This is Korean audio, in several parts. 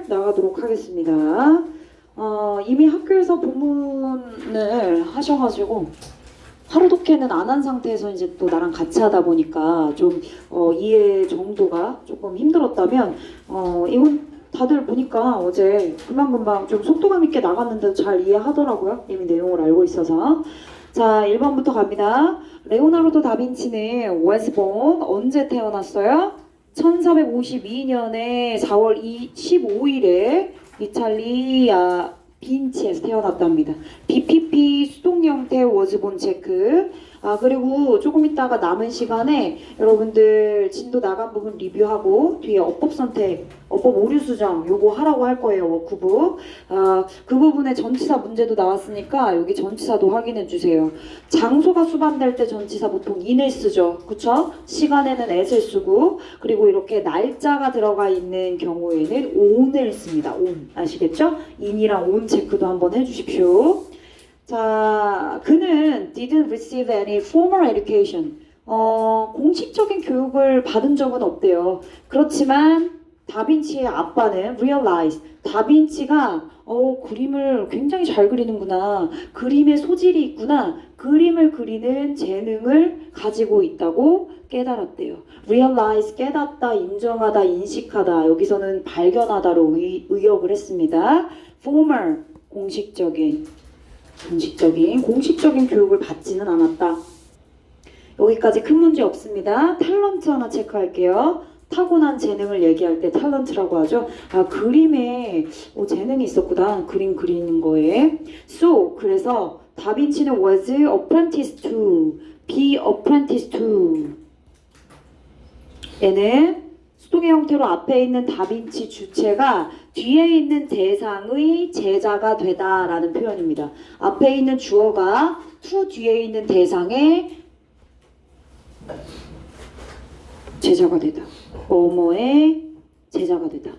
나가도록 하겠습니다. 이미 학교에서 본문을 하셔가지고 하루독해는 안 한 상태에서 이제 또 나랑 같이 하다 보니까 좀 이해 정도가 조금 힘들었다면 이건 다들 보니까 어제 금방금방 좀 속도감 있게 나갔는데도 잘 이해하더라고요. 이미 내용을 알고 있어서. 자, 1번부터 갑니다. 레오나르도 다빈치는 was born 언제 태어났어요? 1452년에 4월 15일에 이탈리아 빈치에서 태어났답니다. BPP 수동 형태 was born 체크. 그리고 조금 있다가 남은 시간에 여러분들 진도 나간 부분 리뷰하고 뒤에 어법 선택, 어법 오류 수정 요거 하라고 할 거예요. 워크북. 그 부분에 전치사 문제도 나왔으니까 여기 전치사도 확인해 주세요. 장소가 수반될 때 전치사 보통 in을 쓰죠. 그쵸? 시간에는 at을 쓰고 그리고 이렇게 날짜가 들어가 있는 경우에는 on을 씁니다. on. 아시겠죠? in이랑 on 체크도 한번 해주십시오. 자, 그는 didn't receive any formal education. 공식적인 교육을 받은 적은 없대요. 그렇지만 다빈치의 아빠는 realize. 다빈치가 그림을 굉장히 잘 그리는구나. 그림에 소질이 있구나. 그림을 그리는 재능을 가지고 있다고 깨달았대요. realize, 깨닫다, 인정하다, 인식하다. 여기서는 발견하다로 의역을 했습니다. formal, 공식적인 교육을 받지는 않았다. 여기까지 큰 문제 없습니다. 탤런트 하나 체크할게요. 타고난 재능을 얘기할 때 탤런트라고 하죠. 그림에 재능이 있었구나. 그림 그리는 거에. So, 그래서 다빈치는 was apprenticed to, be apprenticed to. 얘는 수동의 형태로 앞에 있는 다빈치 주체가 뒤에 있는 대상의 제자가 되다라는 표현입니다. 앞에 있는 주어가 to 뒤에 있는 대상의 제자가 되다. 뭐뭐의 제자가 되다.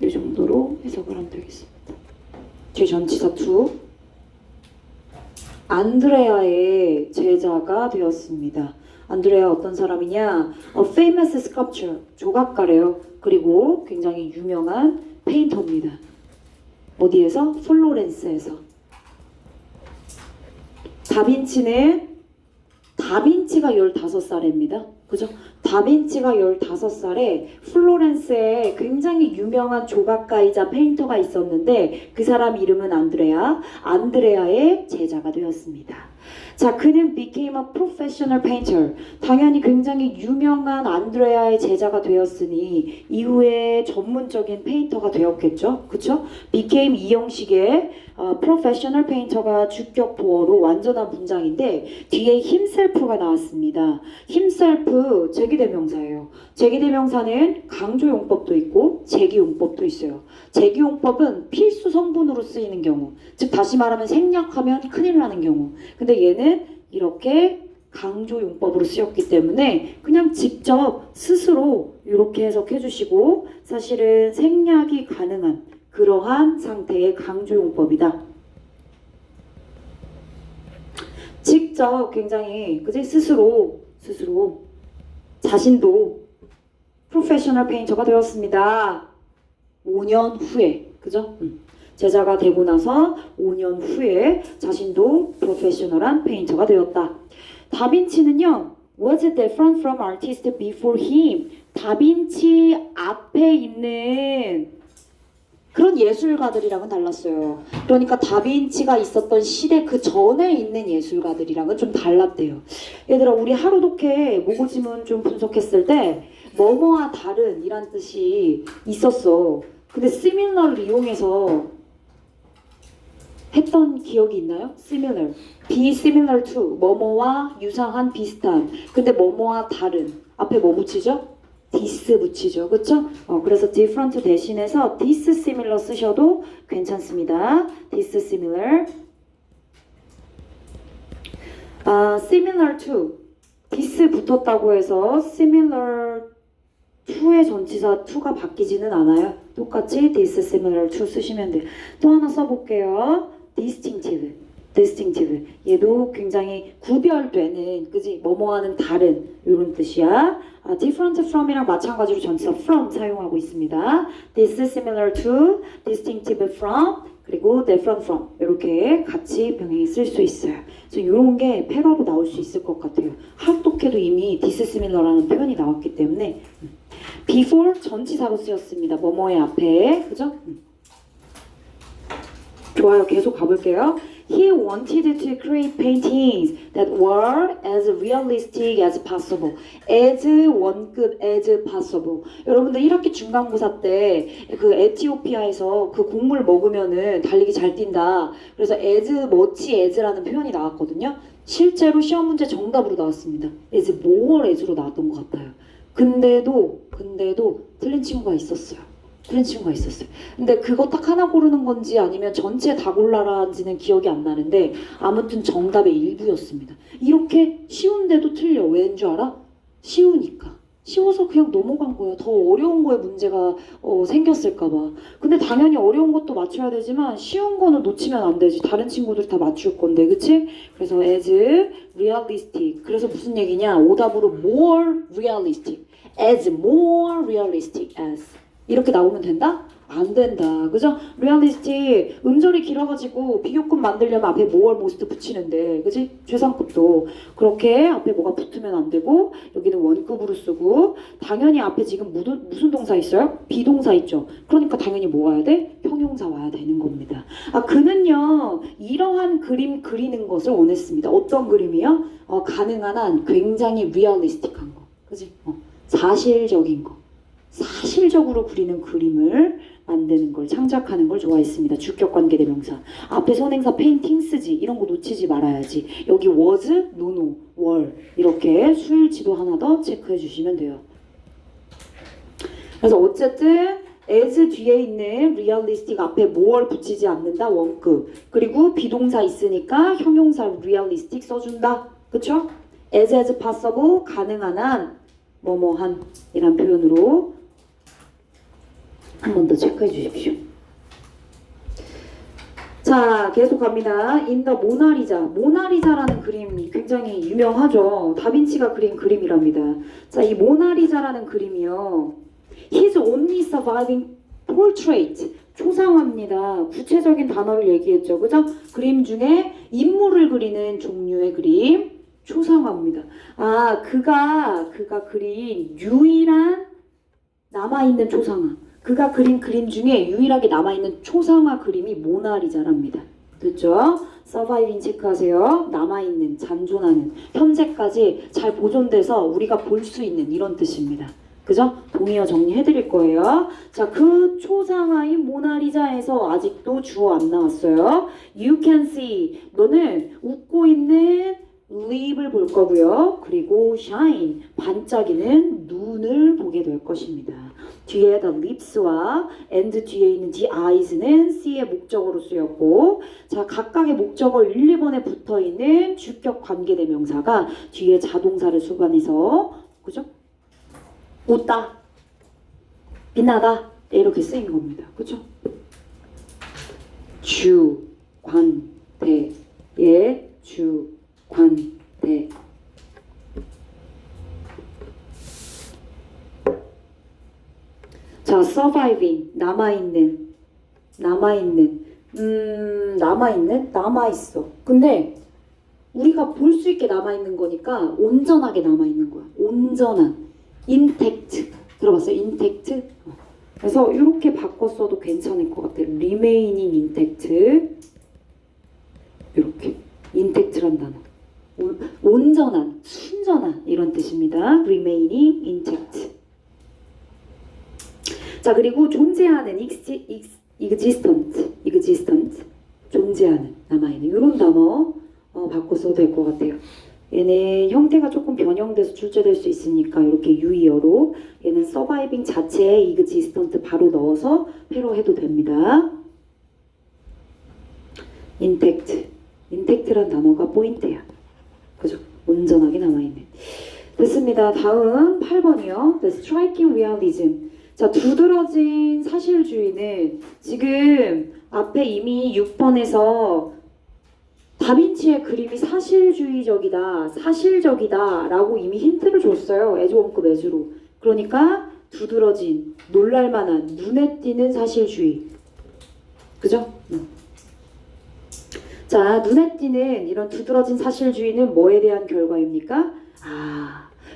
이 정도로 해석을 하면 되겠습니다. 뒤에 전치사 to. 안드레아의 제자가 되었습니다. 안드레아 어떤 사람이냐? A famous sculptor, 조각가래요. 그리고 굉장히 유명한 페인터입니다. 어디에서? 플로렌스에서. 다빈치가 15살입니다. 그죠? 다빈치가 15살에 플로렌스에 굉장히 유명한 조각가이자 페인터가 있었는데 그 사람 이름은 안드레아의 제자가 되었습니다. 자, 그는 became a professional painter. 당연히 굉장히 유명한 안드레아의 제자가 되었으니 이후에 전문적인 페인터가 되었겠죠. 그쵸? became 이 형식의 professional painter가 주격 보어로 완전한 문장인데 뒤에 himself가 나왔습니다. himself 제기대명사예요. 제기대명사는 강조용법도 있고 제기용법도 있어요. 제기용법은 필수 성분으로 쓰이는 경우, 즉 다시 말하면 생략하면 큰일 나는 경우. 근데 얘는 이렇게 강조용법으로 쓰였기 때문에 그냥 직접 스스로 이렇게 해석해 주시고 사실은 생략이 가능한 그러한 상태의 강조용법이다. 직접 굉장히 스스로 자신도 프로페셔널 페인터가 되었습니다. 5년 후에 그죠? 제자가 되고 나서 5년 후에 자신도 프로페셔널한 페인터가 되었다. 다빈치는요, was different from artist before him. 다빈치 앞에 있는 그런 예술가들이랑은 달랐어요. 그러니까 다빈치가 있었던 시대 그 전에 있는 예술가들이랑은 좀 달랐대요. 얘들아, 우리 하루독해 모고지문 좀 분석했을 때 뭐뭐와 다른 이란 뜻이 있었어. 근데 similar를 이용해서 했던 기억이 있나요? similar, be similar to, 뭐뭐와 유사한, 비슷한. 근데 뭐뭐와 다른, 앞에 뭐 붙이죠? this 붙이죠. 그쵸? 그래서 different 대신해서 this similar 쓰셔도 괜찮습니다. this similar. similar to, this 붙었다고 해서 similar to의 전치사 to가 바뀌지는 않아요. 똑같이 this similar to 쓰시면 돼요. 또 하나 써볼게요. distinctive. distinctive. 얘도 굉장히 구별되는, 그지? 뭐뭐하는 다른 이런 뜻이야. different from이랑 마찬가지로 전치사 from 사용하고 있습니다. This is similar to, distinctive from, 그리고 different from 이렇게 같이 병행해 쓸 수 있어요. 그래서 이런 게 패러로 나올 수 있을 것 같아요. 학독해도 이미 dissimilar라는 표현이 나왔기 때문에 before 전치사로 쓰였습니다. 뭐뭐의 앞에, 그죠? 좋아요. 계속 가볼게요. He wanted to create paintings that were as realistic as possible. as 원급 as possible. 여러분들 1학기 중간고사 때 그 에티오피아에서 그 곡물 먹으면은 달리기 잘 뛴다. 그래서 as much as라는 표현이 나왔거든요. 실제로 시험 문제 정답으로 나왔습니다. as more as로 나왔던 것 같아요. 근데도 틀린 친구가 있었어요. 근데 그거 딱 하나 고르는 건지 아니면 전체 다 골라라는지는 기억이 안 나는데 아무튼 정답의 일부였습니다. 이렇게 쉬운데도 틀려. 왠 줄 알아? 쉬우니까. 쉬워서 그냥 넘어간 거예요. 더 어려운 거에 문제가 생겼을까 봐. 근데 당연히 어려운 것도 맞춰야 되지만 쉬운 거는 놓치면 안 되지. 다른 친구들이 다 맞출 건데, 그치? 그래서 as realistic. 그래서 무슨 얘기냐? 오답으로 more realistic. as more realistic as. 이렇게 나오면 된다? 안 된다. 그죠? realistic 음절이 길어가지고 비교급 만들려면 앞에 more most 붙이는데, 그지? 최상급도 그렇게 앞에 뭐가 붙으면 안 되고 여기는 원급으로 쓰고 당연히 앞에 지금 무슨 동사 있어요? 비동사 있죠? 그러니까 당연히 뭐 와야 돼? 형용사 와야 되는 겁니다. 그는요 이러한 그림 그리는 것을 원했습니다. 어떤 그림이요? 가능한 한 굉장히 realistic한 거, 그지? 사실적인 거. 사실적으로 그리는 그림을 만드는 걸, 창작하는 걸 좋아했습니다. 주격관계대명사. 앞에 선행사 paintings지 이런 거 놓치지 말아야지. 여기 was, no, were 이렇게 수일치도 하나 더 체크해 주시면 돼요. 그래서 어쨌든 as 뒤에 있는 realistic 앞에 more 붙이지 않는다. 원급. 그리고 비동사 있으니까 형용사 realistic 써준다. 그쵸? as possible 가능한 한 뭐뭐한 이란 표현으로 한 번 더 체크해 주십시오. 자, 계속 갑니다. In the 모나리자. 모나리자라는 그림 굉장히 유명하죠. 다빈치가 그린 그림이랍니다. 자, 이 모나리자라는 그림이요. His only surviving portrait. 초상화입니다. 구체적인 단어를 얘기했죠. 그죠? 그림 중에 인물을 그리는 종류의 그림. 초상화입니다. 그가 그린 유일한 남아있는 초상화. 그가 그린 그림 중에 유일하게 남아있는 초상화 그림이 모나리자랍니다. 됐죠? 서바이빙 체크하세요. 남아있는, 잔존하는, 현재까지 잘 보존돼서 우리가 볼 수 있는 이런 뜻입니다. 그죠? 동의어 정리해드릴 거예요. 자, 그 초상화인 모나리자에서 아직도 주어 안 나왔어요. You can see. 너는 웃고 있는 립을 볼 거고요. 그리고 shine, 반짝이는 눈을 보게 될 것입니다. 뒤에 the lips와 and 뒤에 있는 the eyes는 C의 목적어로 쓰였고, 자, 각각의 목적어 1, 2번에 붙어있는 주격 관계대명사가 뒤에 자동사를 수반해서, 그죠? 웃다, 빛나다 이렇게 쓰인 겁니다. 그죠? 주, 관, 대, 예, 주, 관대. 자, surviving 남아있는 남아있어. 근데 우리가 볼 수 있게 남아있는 거니까 온전하게 남아있는 거야. 온전한 intact 들어봤어요? intact. 그래서 이렇게 바꿨어도 괜찮을 것 같아요. remaining intact. 이렇게 intact란 단어. 온전한, 순전한 이런 뜻입니다. remaining intact. 자, 그리고 존재하는 existent 존재하는, 남아있는 이런 단어 바꿔 써도 될 것 같아요. 얘네 형태가 조금 변형돼서 출제될 수 있으니까 이렇게 유의어로, 얘는 surviving 자체에 existent 바로 넣어서 회로 해도 됩니다. intact란 단어가 포인트야. 그죠? 온전하게 남아있는. 됐습니다. 다음 8번이요. The striking realism. 자, 두드러진 사실주의는 지금 앞에 이미 6번에서 다빈치의 그림이 사실주의적이다, 사실적이다 라고 이미 힌트를 줬어요. 애조원급 애주로. 그러니까 두드러진, 놀랄만한, 눈에 띄는 사실주의. 그죠? 자, 눈에 띄는 이런 두드러진 사실주의는 뭐에 대한 결과입니까?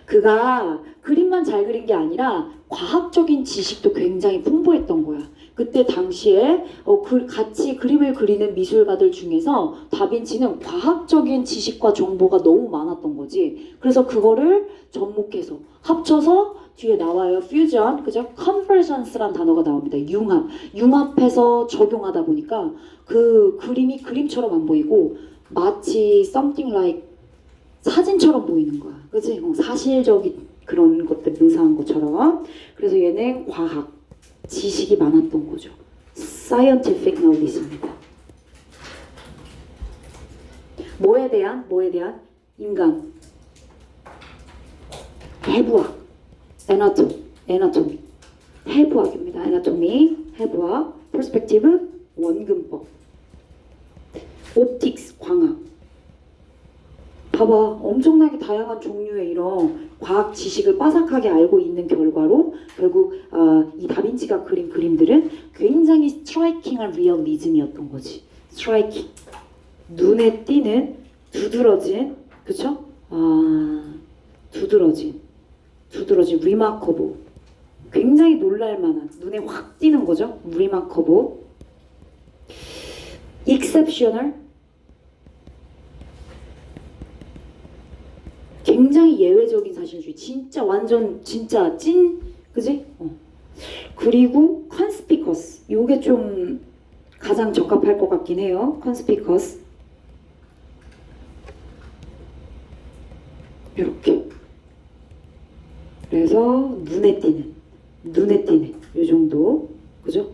그가 그림만 잘 그린 게 아니라 과학적인 지식도 굉장히 풍부했던 거야. 그때 당시에 같이 그림을 그리는 미술가들 중에서 다빈치는 과학적인 지식과 정보가 너무 많았던 거지. 그래서 그거를 접목해서 합쳐서 뒤에 나와요. 퓨전, 그죠? 컨버전스란 단어가 나옵니다. 융합해서 적용하다 보니까 그 그림이 그림처럼 안 보이고 마치 something like 사진처럼 보이는 거야. 그치? 사실적인 그런 것들 묘사한 것처럼. 그래서 얘는 과학, 지식이 많았던 거죠. scientific knowledge입니다. 뭐에 대한? 인간. 해부학. anatomy. 해부학입니다. anatomy, 해부학. perspective, 원근법. optics, 광학. 봐봐, 엄청나게 다양한 종류의 이런 과학 지식을 빠삭하게 알고 있는 결과로 결국 이 다빈치가 그린 그림들은 굉장히 스트라이킹한 리얼리즘이었던 거지. 스트라이킹, 눈에 띄는, 두드러진, 그쵸? 두드러진, remarkable, 굉장히 놀랄만한, 눈에 확 띄는 거죠. remarkable, exceptional, 굉장히 예외적인 사실주의, 진짜 완전 진짜 찐, 그지? 그리고 conspicuous, 요게 좀 가장 적합할 것 같긴 해요. conspicuous, 이렇게. 그래서 눈에 띄는 요 정도, 그죠?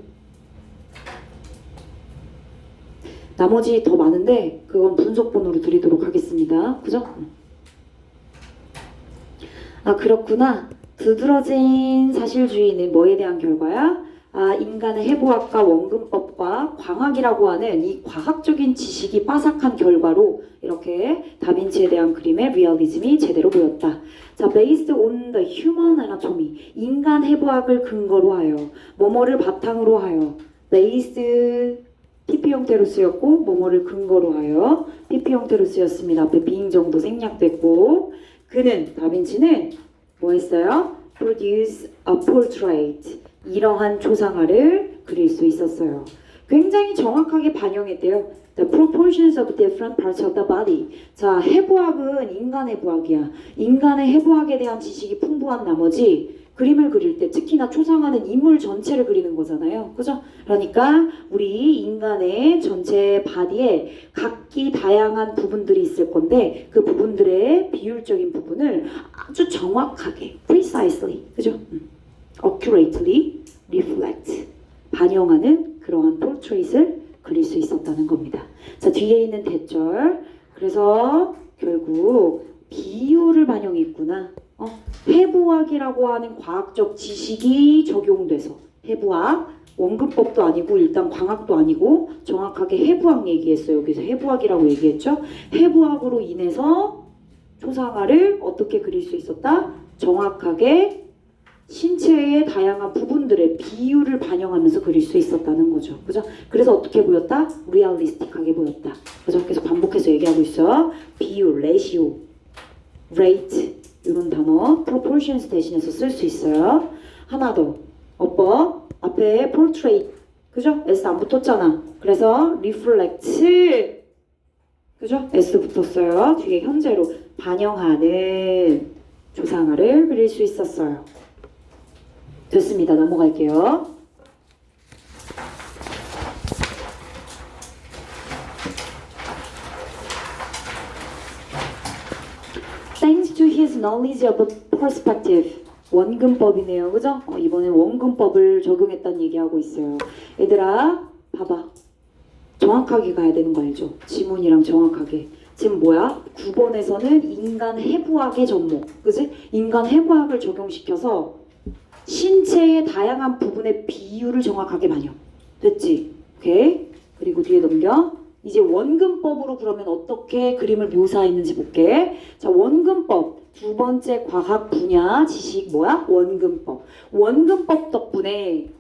나머지 더 많은데 그건 분석본으로 드리도록 하겠습니다. 그죠? 그렇구나. 두드러진 사실주의는 뭐에 대한 결과야? 인간의 해부학과 원근법과 광학이라고 하는 이 과학적인 지식이 빠삭한 결과로 이렇게 다빈치에 대한 그림의 리얼리즘이 제대로 보였다. 자, based on the human anatomy, 인간 해부학을 근거로 하여, 뭐뭐를 바탕으로 하여, based PP 형태로 쓰였고, 뭐뭐를 근거로 하여 PP 형태로 쓰였습니다. 앞에 being 정도 생략됐고, 그는, 다빈치는 뭐 했어요? produce a portrait, 이러한 초상화를 그릴 수 있었어요. 굉장히 정확하게 반영했대요. The proportions of different parts of the body. 자, 해부학은 인간 해부학이야. 인간의 해부학에 대한 지식이 풍부한 나머지 그림을 그릴 때, 특히나 초상화는 인물 전체를 그리는 거잖아요. 그죠? 그러니까 우리 인간의 전체 바디에 각기 다양한 부분들이 있을 건데 그 부분들의 비율적인 부분을 아주 정확하게, precisely, 그죠? accurately reflect, 반영하는 그러한 portrait을 그릴 수 있었다는 겁니다. 자, 뒤에 있는 대절. 그래서 결국 비율을 반영했구나. 해부학이라고 하는 과학적 지식이 적용돼서, 해부학, 원근법도 아니고 일단 광학도 아니고 정확하게 해부학 얘기했어요. 여기서 해부학이라고 얘기했죠. 해부학으로 인해서 초상화를 어떻게 그릴 수 있었다? 정확하게 신체의 다양한 부분들의 비율을 반영하면서 그릴 수 있었다는 거죠. 그죠? 그래서 어떻게 보였다? 리얼리스틱하게 보였다. 그죠? 계속 반복해서 얘기하고 있어. 비율, 레시오, rate, 이런 단어 proportions 대신해서 쓸 수 있어요. 하나 더. 앞에 portrait, 그죠? S 안 붙었잖아. 그래서 reflect, 그죠? S 붙었어요. 뒤에 현재로 반영하는 조상화를 그릴 수 있었어요. 됐습니다. 넘어갈게요. Thanks to his knowledge of perspective. 원근법이네요. 그죠? 이번엔 원근법을 적용했다는 얘기하고 있어요. 얘들아, 봐봐. 정확하게 가야 되는 거 알죠? 지문이랑 정확하게. 지금 뭐야? 9번에서는 인간 해부학의 접목. 그지? 인간 해부학을 적용시켜서 신체의 다양한 부분의 비율을 정확하게 반영. 됐지? 오케이? 그리고 뒤에 넘겨. 이제 원근법으로 그러면 어떻게 그림을 묘사했는지 볼게. 자, 원근법. 두 번째 과학 분야 지식 뭐야? 원근법. 원근법 덕분에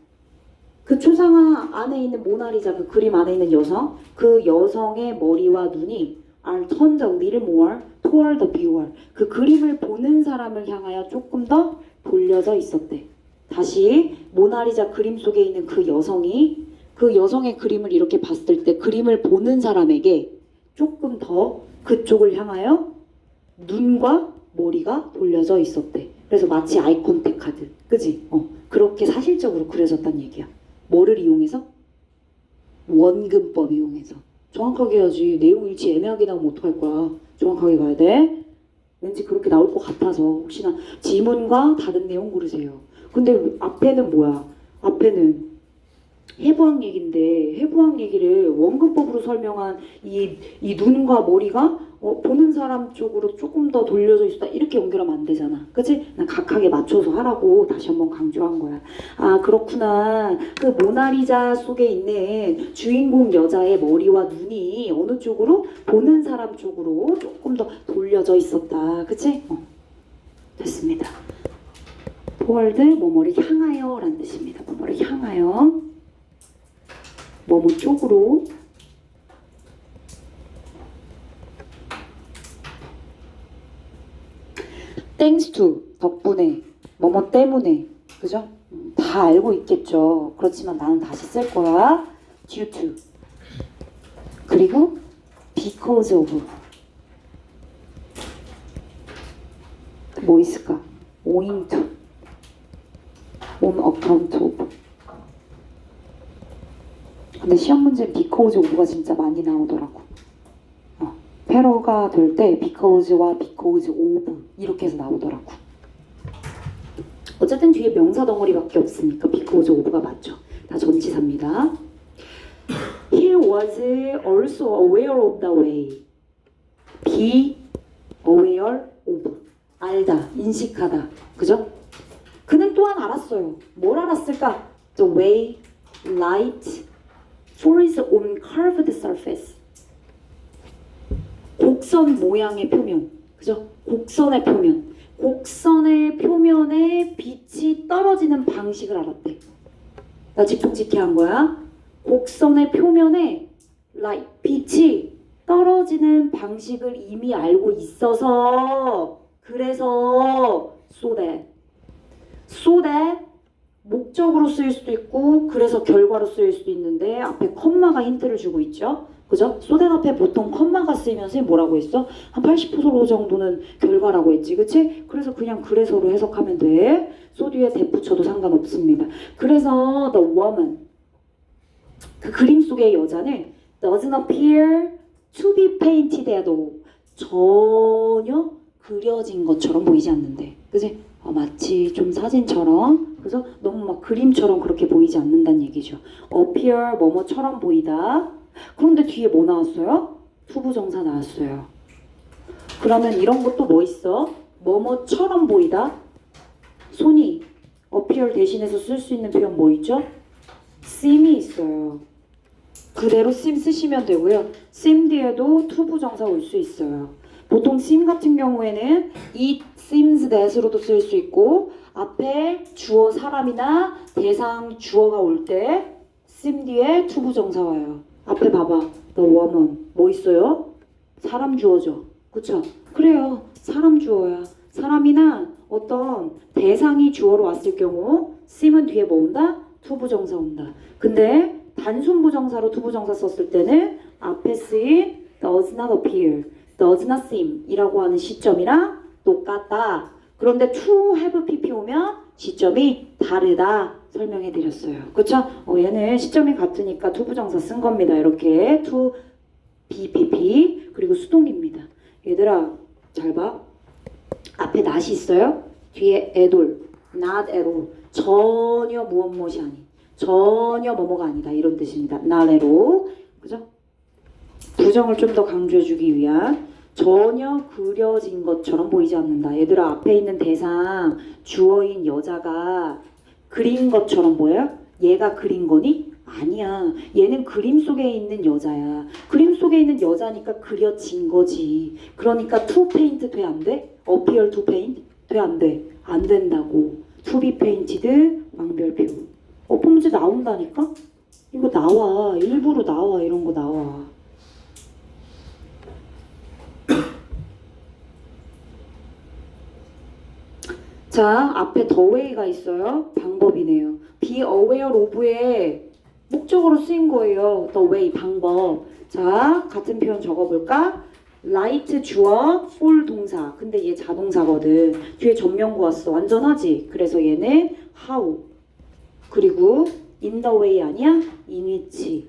그 초상화 안에 있는 모나리자 그 그림 안에 있는 여성, 그 여성의 머리와 눈이 are turned a little more toward the viewer. 그 그림을 보는 사람을 향하여 조금 더 돌려져 있었대. 다시 모나리자 그림 속에 있는 그 여성이 그 여성의 그림을 이렇게 봤을 때 그림을 보는 사람에게 조금 더 그쪽을 향하여 눈과 머리가 돌려져 있었대. 그래서 마치 아이 컨택 하듯. 그지? 그렇게 사실적으로 그려졌단 얘기야. 뭐를 이용해서? 원근법 이용해서. 정확하게 해야지. 내용 일치 애매하게 나오면 어떡할 거야. 정확하게 가야 돼. 왠지 그렇게 나올 것 같아서 혹시나 지문과 다른 내용 고르세요. 근데 앞에는 뭐야? 앞에는 해부학 얘기인데 해부학 얘기를 원근법으로 설명한 이 눈과 머리가 보는 사람 쪽으로 조금 더 돌려져 있다 이렇게 연결하면 안 되잖아. 그치? 난 각하게 맞춰서 하라고 다시 한번 강조한 거야. 아 그렇구나. 그 모나리자 속에 있는 주인공 여자의 머리와 눈이 어느 쪽으로? 보는 사람 쪽으로 조금 더 돌려져 있었다. 그치? 됐습니다. toward 뭐뭐를 향하여 라는 뜻입니다. 뭐뭐를 향하여 뭐뭐 쪽으로 thanks to 덕분에 뭐뭐 때문에 그죠? 다 알고 있겠죠. 그렇지만 나는 다시 쓸 거야. due to 그리고 because of 뭐 있을까? owing to on account of 근데 시험 문제는 because of가 진짜 많이 나오더라고. 패러가 될 때 because와 because of 이렇게 해서 나오더라고. 어쨌든 뒤에 명사 덩어리밖에 없으니까 because of가 맞죠. 다 전치사입니다. He was also aware of the way. Be aware of. 알다, 인식하다. 그죠? 그는 또한 알았어요. 뭘 알았을까? The way light falls on curved surface. 곡선 모양의 표면. 그죠? 곡선의 표면. 곡선의 표면에 빛이 떨어지는 방식을 알았대. 나 직통직해한 거야. 곡선의 표면에 빛이 떨어지는 방식을 이미 알고 있어서 그래서 so that 목적으로 쓰일 수도 있고 그래서 결과로 쓰일 수도 있는데 앞에 컴마가 힌트를 주고 있죠. 그죠? so that 앞에 보통 컴마가 쓰이면 선생님 뭐라고 했어? 한 80% 정도는 결과라고 했지. 그치? 그래서 그냥 그래서로 해석하면 돼. so 뒤에 대 붙여도 상관없습니다. 그래서 the woman 그 그림 속의 여자는 doesn't appear to be painted at all. 전혀 그려진 것처럼 보이지 않는데. 그치? 마치 좀 사진처럼 그래서 너무 막 그림처럼 그렇게 보이지 않는다는 얘기죠. appear 뭐뭐처럼 보이다. 그런데 뒤에 뭐 나왔어요? 투부정사 나왔어요. 그러면 이런 것도 뭐 있어? 뭐뭐처럼 보이다. 손이 appear 대신해서 쓸 수 있는 표현 뭐 있죠? seem이 있어요. 그대로 seem 쓰시면 되고요. seem 뒤에도 투부정사 올 수 있어요. 보통 seem 같은 경우에는 it seems that으로도 쓸 수 있고 앞에 주어 사람이나 대상 주어가 올 때 seem 뒤에 투부정사 와요. 앞에 봐봐. the woman 뭐 있어요? 사람 주어죠. 그쵸? 그래요. 사람 주어야. 사람이나 어떤 대상이 주어로 왔을 경우 seem은 뒤에 뭐 온다? 투부정사 온다. 근데 단순 부정사로 투부정사 썼을 때는 앞에 쓰인 does not appear, does not seem 이라고 하는 시점이랑 똑같다. 그런데 to have pp 오면 시점이 다르다 설명해 드렸어요. 그쵸? 얘는 시점이 같으니까 투부정사 쓴 겁니다. 이렇게 to bpp 그리고 수동입니다. 얘들아 잘 봐. 앞에 not이 있어요. 뒤에 at all, not at all 전혀 무엇무엇이 아닌 전혀 뭐뭐가 아니다 이런 뜻입니다. not at all 그죠? 부정을 좀 더 강조해주기 위한 전혀 그려진 것처럼 보이지 않는다. 얘들아 앞에 있는 대상 주어인 여자가 그린 것처럼 보여요? 얘가 그린 거니? 아니야. 얘는 그림 속에 있는 여자야. 그림 속에 있는 여자니까 그려진 거지. 그러니까 to paint 돼 안 돼? appear to paint 돼 안 돼? 안 된다고. to be painted 왕별표. 범죄 나온다니까? 이거 나와. 일부러 나와. 이런 거 나와. 자, 앞에 the way가 있어요. 방법이네요. be aware of에 목적으로 쓰인 거예요. the way, 방법. 자, 같은 표현 적어볼까? light 주어, fall 동사. 근데 얘 자동사거든. 뒤에 전명구 왔어. 완전하지? 그래서 얘는 how. 그리고 in the way 아니야? in which.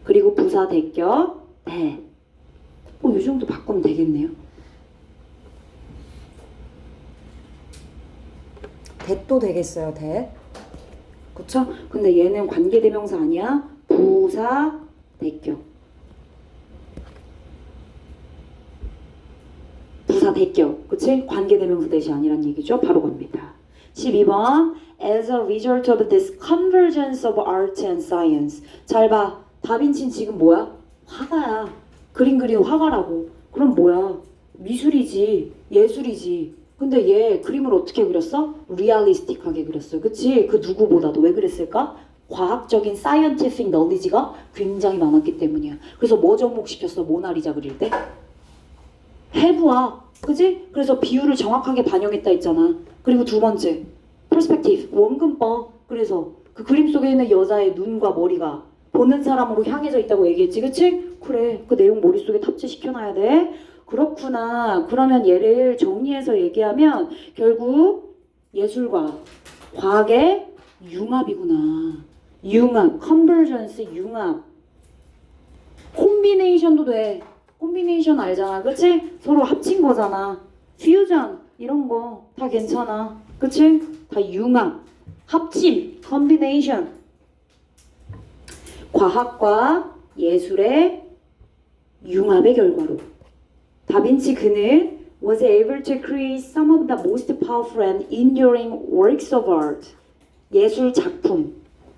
그리고 부사 대격, that. 이 정도 바꾸면 되겠네요. that도 되겠어요, that. 그쵸? 근데 얘는 관계대명사 아니야? 부사 대격. 부사 대격. 그치? 관계대명사 대시 아니란 얘기죠. 바로 갑니다. 12번. As a result of this convergence of art and science. 잘 봐. 다빈치는 지금 뭐야? 화가야. 그림 그리는 화가라고. 그럼 뭐야? 미술이지. 예술이지. 근데 얘 그림을 어떻게 그렸어? 리얼리스틱하게 그렸어. 그치? 그 누구보다도. 왜 그랬을까? 과학적인 scientific knowledge가 굉장히 많았기 때문이야. 그래서 뭐 접목시켰어? 모나리자 그릴 때? 해부학. 그치? 그래서 비율을 정확하게 반영했다 했잖아. 그리고 두 번째 perspective, 원근법. 그래서 그 그림 속에 있는 여자의 눈과 머리가 보는 사람으로 향해져 있다고 얘기했지. 그치? 그래. 그 내용 머릿속에 탑재시켜놔야 돼. 그렇구나. 그러면 얘를 정리해서 얘기하면 결국 예술과 과학의 융합이구나. 융합, 컨버전스, 융합. 콤비네이션도 돼. 콤비네이션 알잖아. 그치? 서로 합친 거잖아. 퓨전 이런 거 다 괜찮아. 그치? 다 융합, 합침, 콤비네이션. 과학과 예술의 융합의 결과로 다빈치 그는 was able to create some of the most powerful and enduring works of art. 예술 작품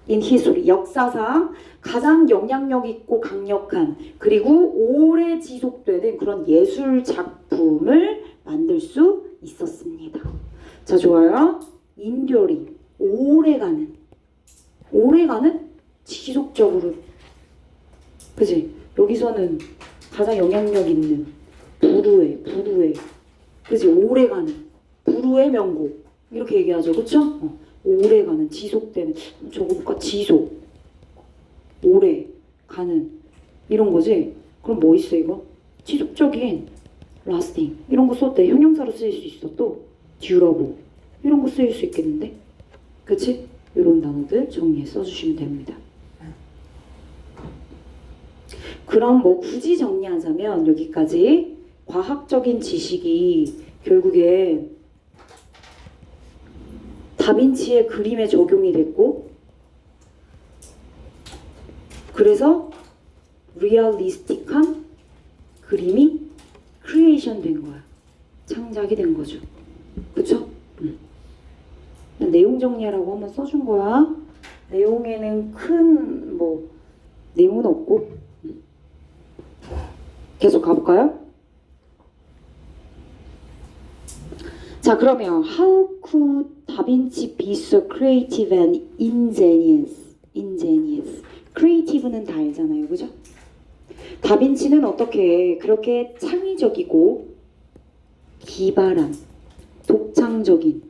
in history, 역사상 가장 영향력 있고 강력한 그리고 오래 지속되는 그런 예술 작품을 만들 수 있었습니다. 자, 좋아요. enduring, 오래가는 지속적으로. 그치? 여기서는 가장 영향력 있는 부르의 그치? 오래가는 부르의 명곡 이렇게 얘기하죠. 그쵸? 오래가는 지속되는 저거니까 지속 오래 가는 이런 거지. 그럼 뭐 있어 이거? 지속적인 lasting 이런 거 썼대. 형용사로 쓰일 수 있어. 또 durable 이런 거 쓰일 수 있겠는데. 그치? 이런 단어들 정리해 써주시면 됩니다. 그럼 뭐 굳이 정리하자면 여기까지 과학적인 지식이 결국에 다빈치의 그림에 적용이 됐고 그래서 리얼리스틱한 그림이 크리에이션 된 거야. 창작이 된 거죠. 그쵸? 내용 정리하라고 한번 써준 거야. 내용에는 큰 내용은 없고 계속 가볼까요? 자, 그러면 How could 다빈치 be so creative and ingenious? creative는 다 알잖아요. 그죠? 다빈치는 어떻게 그렇게 창의적이고 기발한, 독창적인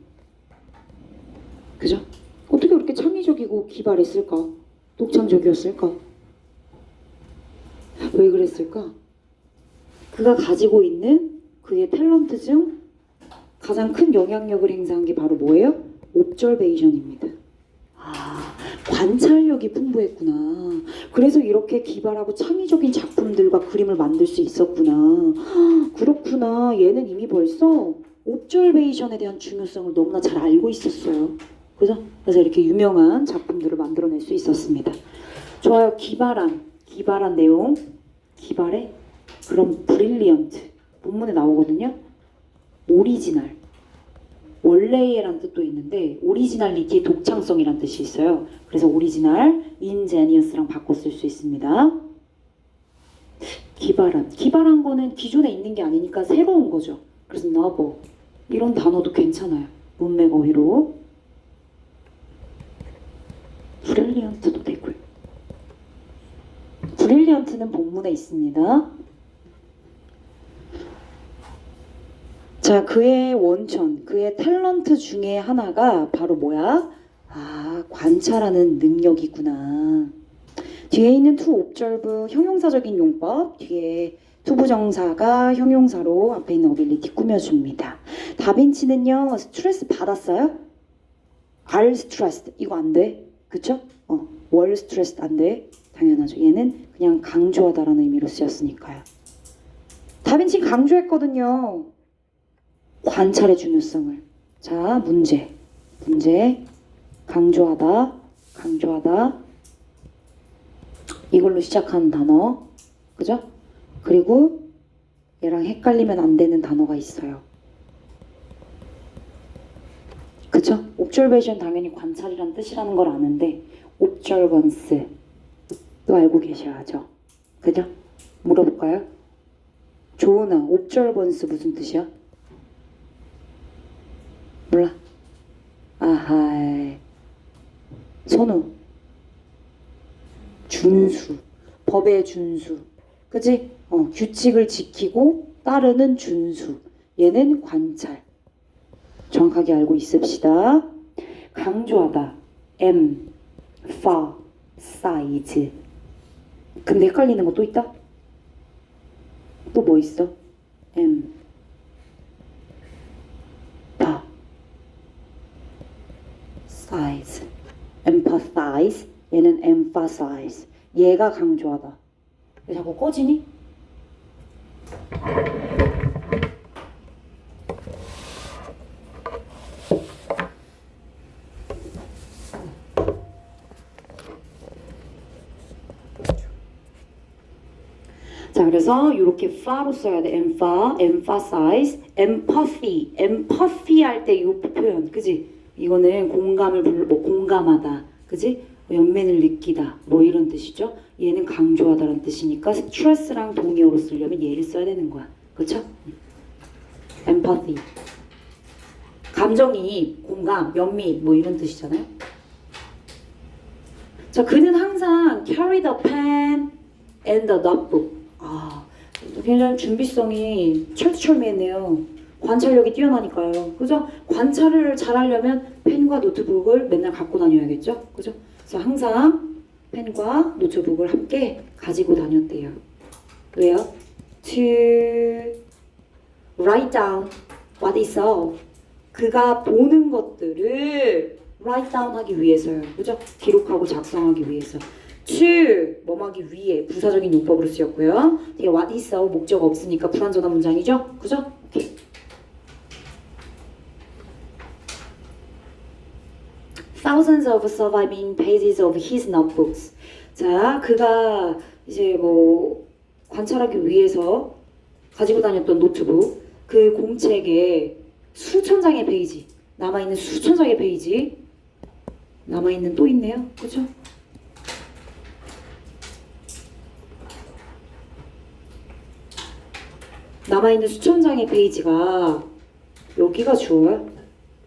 그죠? 어떻게 그렇게 창의적이고 기발했을까? 독창적이었을까? 왜 그랬을까? 그가 가지고 있는 그의 탤런트 중 가장 큰 영향력을 행사한 게 바로 뭐예요? 옵저베이션입니다. 관찰력이 풍부했구나. 그래서 이렇게 기발하고 창의적인 작품들과 그림을 만들 수 있었구나. 그렇구나. 얘는 이미 벌써 옵저베이션에 대한 중요성을 너무나 잘 알고 있었어요. 그죠? 그래서 이렇게 유명한 작품들을 만들어낼 수 있었습니다. 좋아요. 기발한 내용. 기발해? 그럼 브릴리언트. 본문에 나오거든요. 오리지널. 원래의란 뜻도 있는데 오리지널리티 독창성이란 뜻이 있어요. 그래서 오리지널, 인제니어스랑 바꿔 쓸 수 있습니다. 기발한 거는 기존에 있는 게 아니니까 새로운 거죠. 그래서 novel 이런 단어도 괜찮아요. 문맥 어휘로. 브릴리언트도 되고요. 브릴리언트는 본문에 있습니다. 자, 그의 원천, 그의 탤런트 중에 하나가 바로 뭐야? 아, 관찰하는 능력이구나. 뒤에 있는 to observe 형용사적인 용법, 뒤에 투부정사가 형용사로 앞에 있는 ability 꾸며줍니다. 다빈치는요, 스트레스 받았어요? are stressed 이거 안 돼, 그쵸? were stressed 안 돼, 당연하죠. 얘는 그냥 강조하다라는 의미로 쓰였으니까요. 다빈치 강조했거든요. 관찰의 중요성을. 자, 문제 강조하다 이걸로 시작하는 단어, 그죠? 그리고 얘랑 헷갈리면 안 되는 단어가 있어요. 그쵸? observation 당연히 관찰이란 뜻이라는 걸 아는데 observance 또 알고 계셔야죠. 그죠? 물어볼까요? 조은아, observance 무슨 뜻이야? 몰라? 아하, 선우, 준수, 법의 준수, 그지? 규칙을 지키고 따르는 준수. 얘는 관찰. 정확하게 알고 있읍시다. 강조하다, emphasize. 근데 헷갈리는 거 또 있다? 또 뭐 있어? empathize. 얘는 emphasize. 얘가 강조하다. 왜 자꾸 꺼지니? 자, 그래서 이렇게 fa로 써야 돼. emphasize, empathy 할 때 이 표현, 그지? 이거는 공감하다, 그지? 연민을 느끼다, 뭐 이런 뜻이죠. 얘는 강조하다라는 뜻이니까 스트레스랑 동의어로 쓰려면 얘를 써야 되는 거야, 그렇죠? empathy, 감정이입, 공감, 연민, 뭐 이런 뜻이잖아요. 자, 그는 항상 carry the pen and the notebook. 굉장히 준비성이 철두철미했네요. 관찰력이 뛰어나니까요. 그죠? 관찰을 잘하려면 펜과 노트북을 맨날 갖고 다녀야겠죠? 그죠? 그래서 항상 펜과 노트북을 함께 가지고 다녔대요. 왜요? To write down what he saw. 그가 보는 것들을 write down 하기 위해서요. 그죠? 기록하고 작성하기 위해서. to 뭐하기 위해 부사적인 용법으로 쓰였고요. 뒤에 what he saw 목적 없으니까 불완전한 문장이죠? 그죠? 오케이. Thousands of surviving pages of his notebooks. 자, 그가 이제 뭐 관찰하기 위해서 가지고 다녔던 노트북, 그 공책에 수천 장의 페이지, 남아있는 수천 장의 페이지, 남아있는 또 있네요. 그죠? 남아있는 수천 장의 페이지가 여기가 주어요.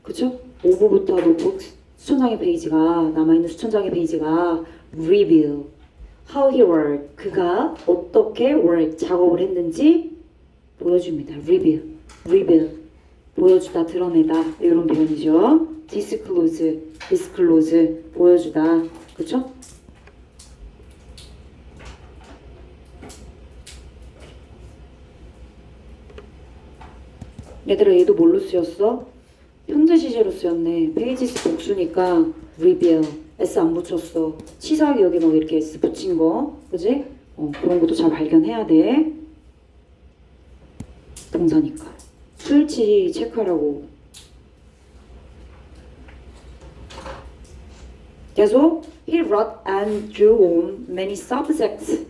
그죠? 오버부터 노트북 수천 장의 페이지가 남아있는 수천 장의 페이지가 reveal how he worked. 그가 어떻게 work 작업을 했는지 보여줍니다. reveal 보여주다, 드러내다 이런 표현이죠. disclose 보여주다. 그렇죠? 얘들아, 얘도 뭘로 쓰였어? 현재 시제로 쓰였네. 페이지스 복수니까 reveal S 안 붙였어. 치사하게 여기 막 이렇게 S 붙인 거, 그지? 그런 것도 잘 발견해야 돼. 동사니까. 수일치 체크하라고. 계속 he wrote and drew on many subjects.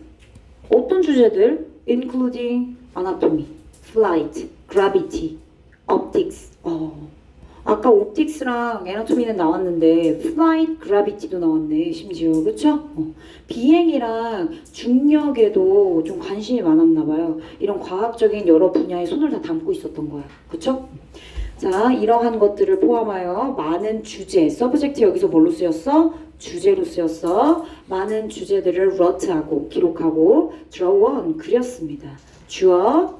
어떤 주제들? including anatomy, flight, gravity, optics. 아까 옵틱스랑 애나토미는 나왔는데 flight gravity도 나왔네 심지어 그쵸? 비행이랑 중력에도 좀 관심이 많았나 봐요. 이런 과학적인 여러 분야에 손을 다 담고 있었던 거야 그쵸? 자 이러한 것들을 포함하여 많은 주제 서브젝트 여기서 뭘로 쓰였어? 주제로 쓰였어. 많은 주제들을 wrote하고 기록하고 draw on 그렸습니다. 주어,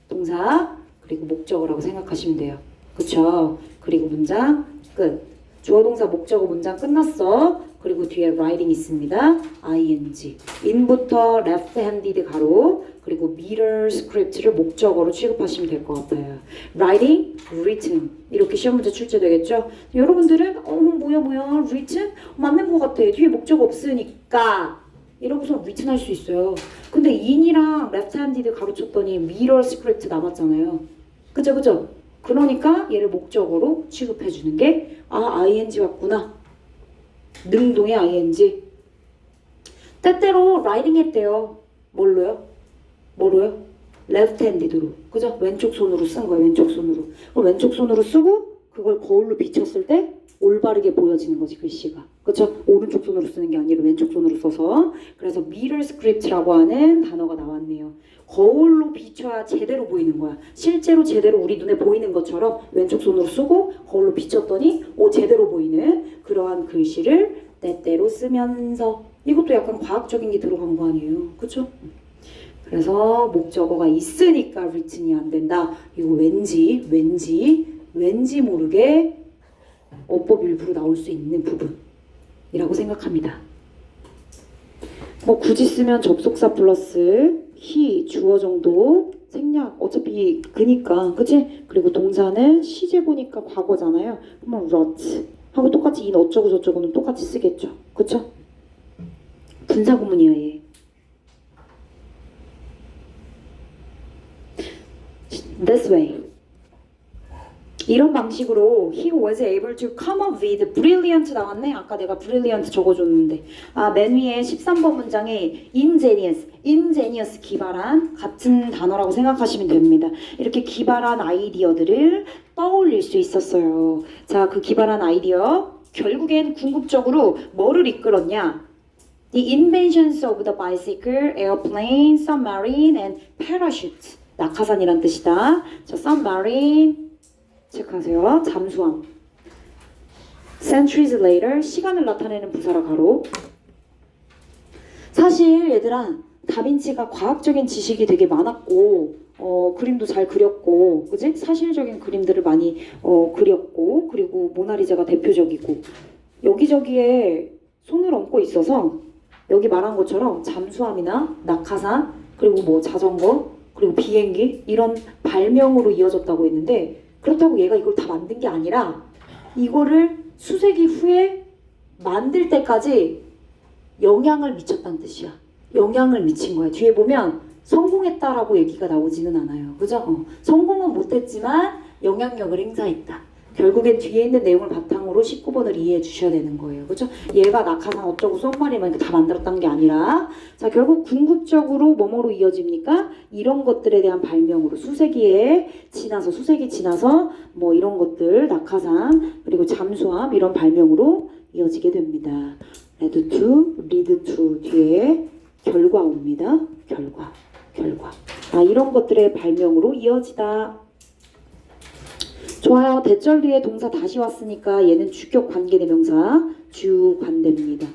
동사 그리고 목적어라고 생각하시면 돼요. 그쵸? 그리고 문장 끝. 주어 동사 목적어 문장 끝났어. 그리고 뒤에 writing 있습니다. ing. in부터 left-handed 가로 그리고 mirror script를 목적어로 취급하시면 될 것 같아요. writing, written 이렇게 시험 문제 출제되겠죠? 여러분들은 뭐야 written? 맞는 것 같아. 뒤에 목적어 없으니까 이러고서 written 할 수 있어요. 근데 in이랑 left-handed 가로쳤더니 mirror script 남았잖아요. 그죠? 그러니까 얘를 목적어로 취급해주는 게 ing 왔구나. 능동의 ing. 때때로 writing 했대요. 뭐로요? left-handed로. 그죠? 왼쪽 손으로 쓴 거예요. 왼쪽 손으로. 그럼 왼쪽 손으로 쓰고 그걸 거울로 비쳤을 때 올바르게 보여지는 거지 글씨가. 그쵸? 오른쪽 손으로 쓰는 게 아니라 왼쪽 손으로 써서. 그래서 mirror script라고 하는 단어가 나왔네요. 거울로 비춰야 제대로 보이는 거야. 실제로 제대로 우리 눈에 보이는 것처럼 왼쪽 손으로 쓰고 거울로 비쳤더니 제대로 보이는 그러한 글씨를 때때로 쓰면서. 이것도 약간 과학적인 게 들어간 거 아니에요. 그쵸? 그래서 목적어가 있으니까 written이 안 된다. 이거 왠지 모르게 어법 일부로 나올 수 있는 부분이라고 생각합니다. 뭐 굳이 쓰면 접속사 플러스 he 주어 정도 생략 어차피 그니까 그치? 그리고 동사는 시제보니까 과거잖아요. 그러면 wrote 하고 똑같이 in 어쩌고 저쩌고는 똑같이 쓰겠죠. 그쵸? 분사구문이에요 얘. This way. 이런 방식으로 he was able to come up with brilliant 나왔네. 아까 내가 brilliant 적어줬는데 맨 위에 13번 문장에 ingenious 기발한 같은 단어라고 생각하시면 됩니다. 이렇게 기발한 아이디어들을 떠올릴 수 있었어요. 자, 그 기발한 아이디어 결국엔 궁극적으로 뭐를 이끌었냐? The inventions of the bicycle, airplane, submarine, and parachute. 낙하산이란 뜻이다. 자, submarine 체크하세요. 잠수함. Centuries later, 시간을 나타내는 부사라 가로. 사실 얘들아, 다빈치가 과학적인 지식이 되게 많았고 그림도 잘 그렸고 그지? 사실적인 그림들을 많이 그렸고 그리고 모나리자가 대표적이고 여기저기에 손을 얹고 있어서 여기 말한 것처럼 잠수함이나 낙하산 그리고 뭐 자전거 그리고 비행기 이런 발명으로 이어졌다고 했는데 그렇다고 얘가 이걸 다 만든 게 아니라 이거를 수세기 후에 만들 때까지 영향을 미쳤다는 뜻이야. 영향을 미친 거야. 뒤에 보면 성공했다라고 얘기가 나오지는 않아요. 그죠? 성공은 못했지만 영향력을 행사했다. 결국엔 뒤에 있는 내용을 바탕으로 19번을 이해해 주셔야 되는 거예요. 그죠? 얘가 낙하산 어쩌고 썸마리만 다 만들었다는 게 아니라 자 결국 궁극적으로 뭐뭐로 이어집니까? 이런 것들에 대한 발명으로 수세기 지나서 뭐 이런 것들 낙하산 그리고 잠수함 이런 발명으로 이어지게 됩니다. lead to 뒤에 결과 옵니다. 결과 이런 것들의 발명으로 이어지다. 좋아요. 대절 뒤에 동사 다시 왔으니까 얘는 주격 관계대명사 주관대입니다.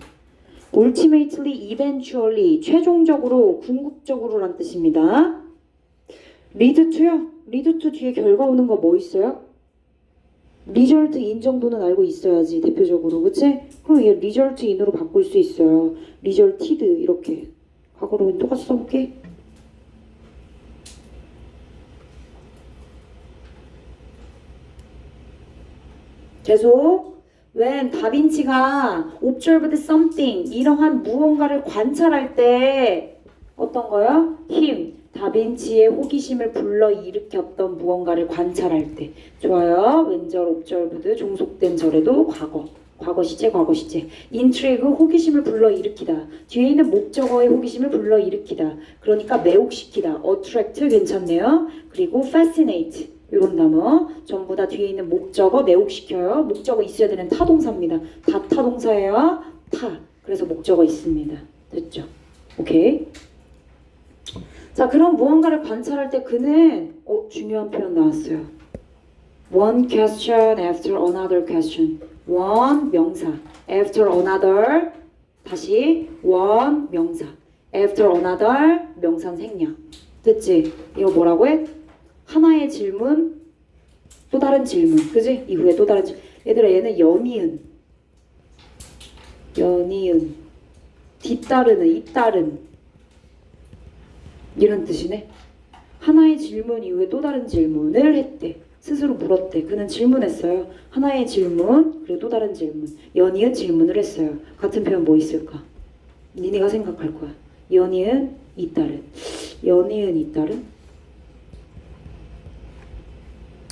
ultimately, eventually, 최종적으로, 궁극적으로란 뜻입니다. lead to요? lead to 뒤에 결과 오는 거 뭐 있어요? result in 정도는 알고 있어야지 대표적으로 그치? 그럼 얘 result in으로 바꿀 수 있어요. resulted 이렇게 과거로 똑같이 써볼게. 계속 when 다빈치가 observed something 이러한 무언가를 관찰할 때 어떤 거요? 다빈치의 호기심을 불러일으켰던 무언가를 관찰할 때 좋아요. 왼절 observed 종속된 절에도 과거 시제 intrigue 호기심을 불러일으키다. 뒤에 있는 목적어의 호기심을 불러일으키다. 그러니까 매혹시키다. attract 괜찮네요. 그리고 fascinate 이런 단어 전부 다 뒤에 있는 목적어 매혹시켜요. 목적어 있어야 되는 타동사입니다. 다 타동사예요. 타. 그래서 목적어 있습니다. 됐죠? 오케이. 자, 그럼 무언가를 관찰할 때 그는 중요한 표현 나왔어요. One question after another question. One 명사. After another 다시 one 명사. After another 명사는 생략. 됐지? 이거 뭐라고 해? 하나의 질문 또 다른 질문. 그지? 이후에 또 다른 질문. 얘들아 얘는 연이은. 연이은. 뒤따르는 잇따른. 이런 뜻이네. 하나의 질문 이후에 또 다른 질문을 했대. 스스로 물었대. 그는 질문했어요. 하나의 질문 그리고 또 다른 질문. 연이은 질문을 했어요. 같은 표현 뭐 있을까? 니네가 생각할 거야. 연이은 잇따른. 연이은 잇따른.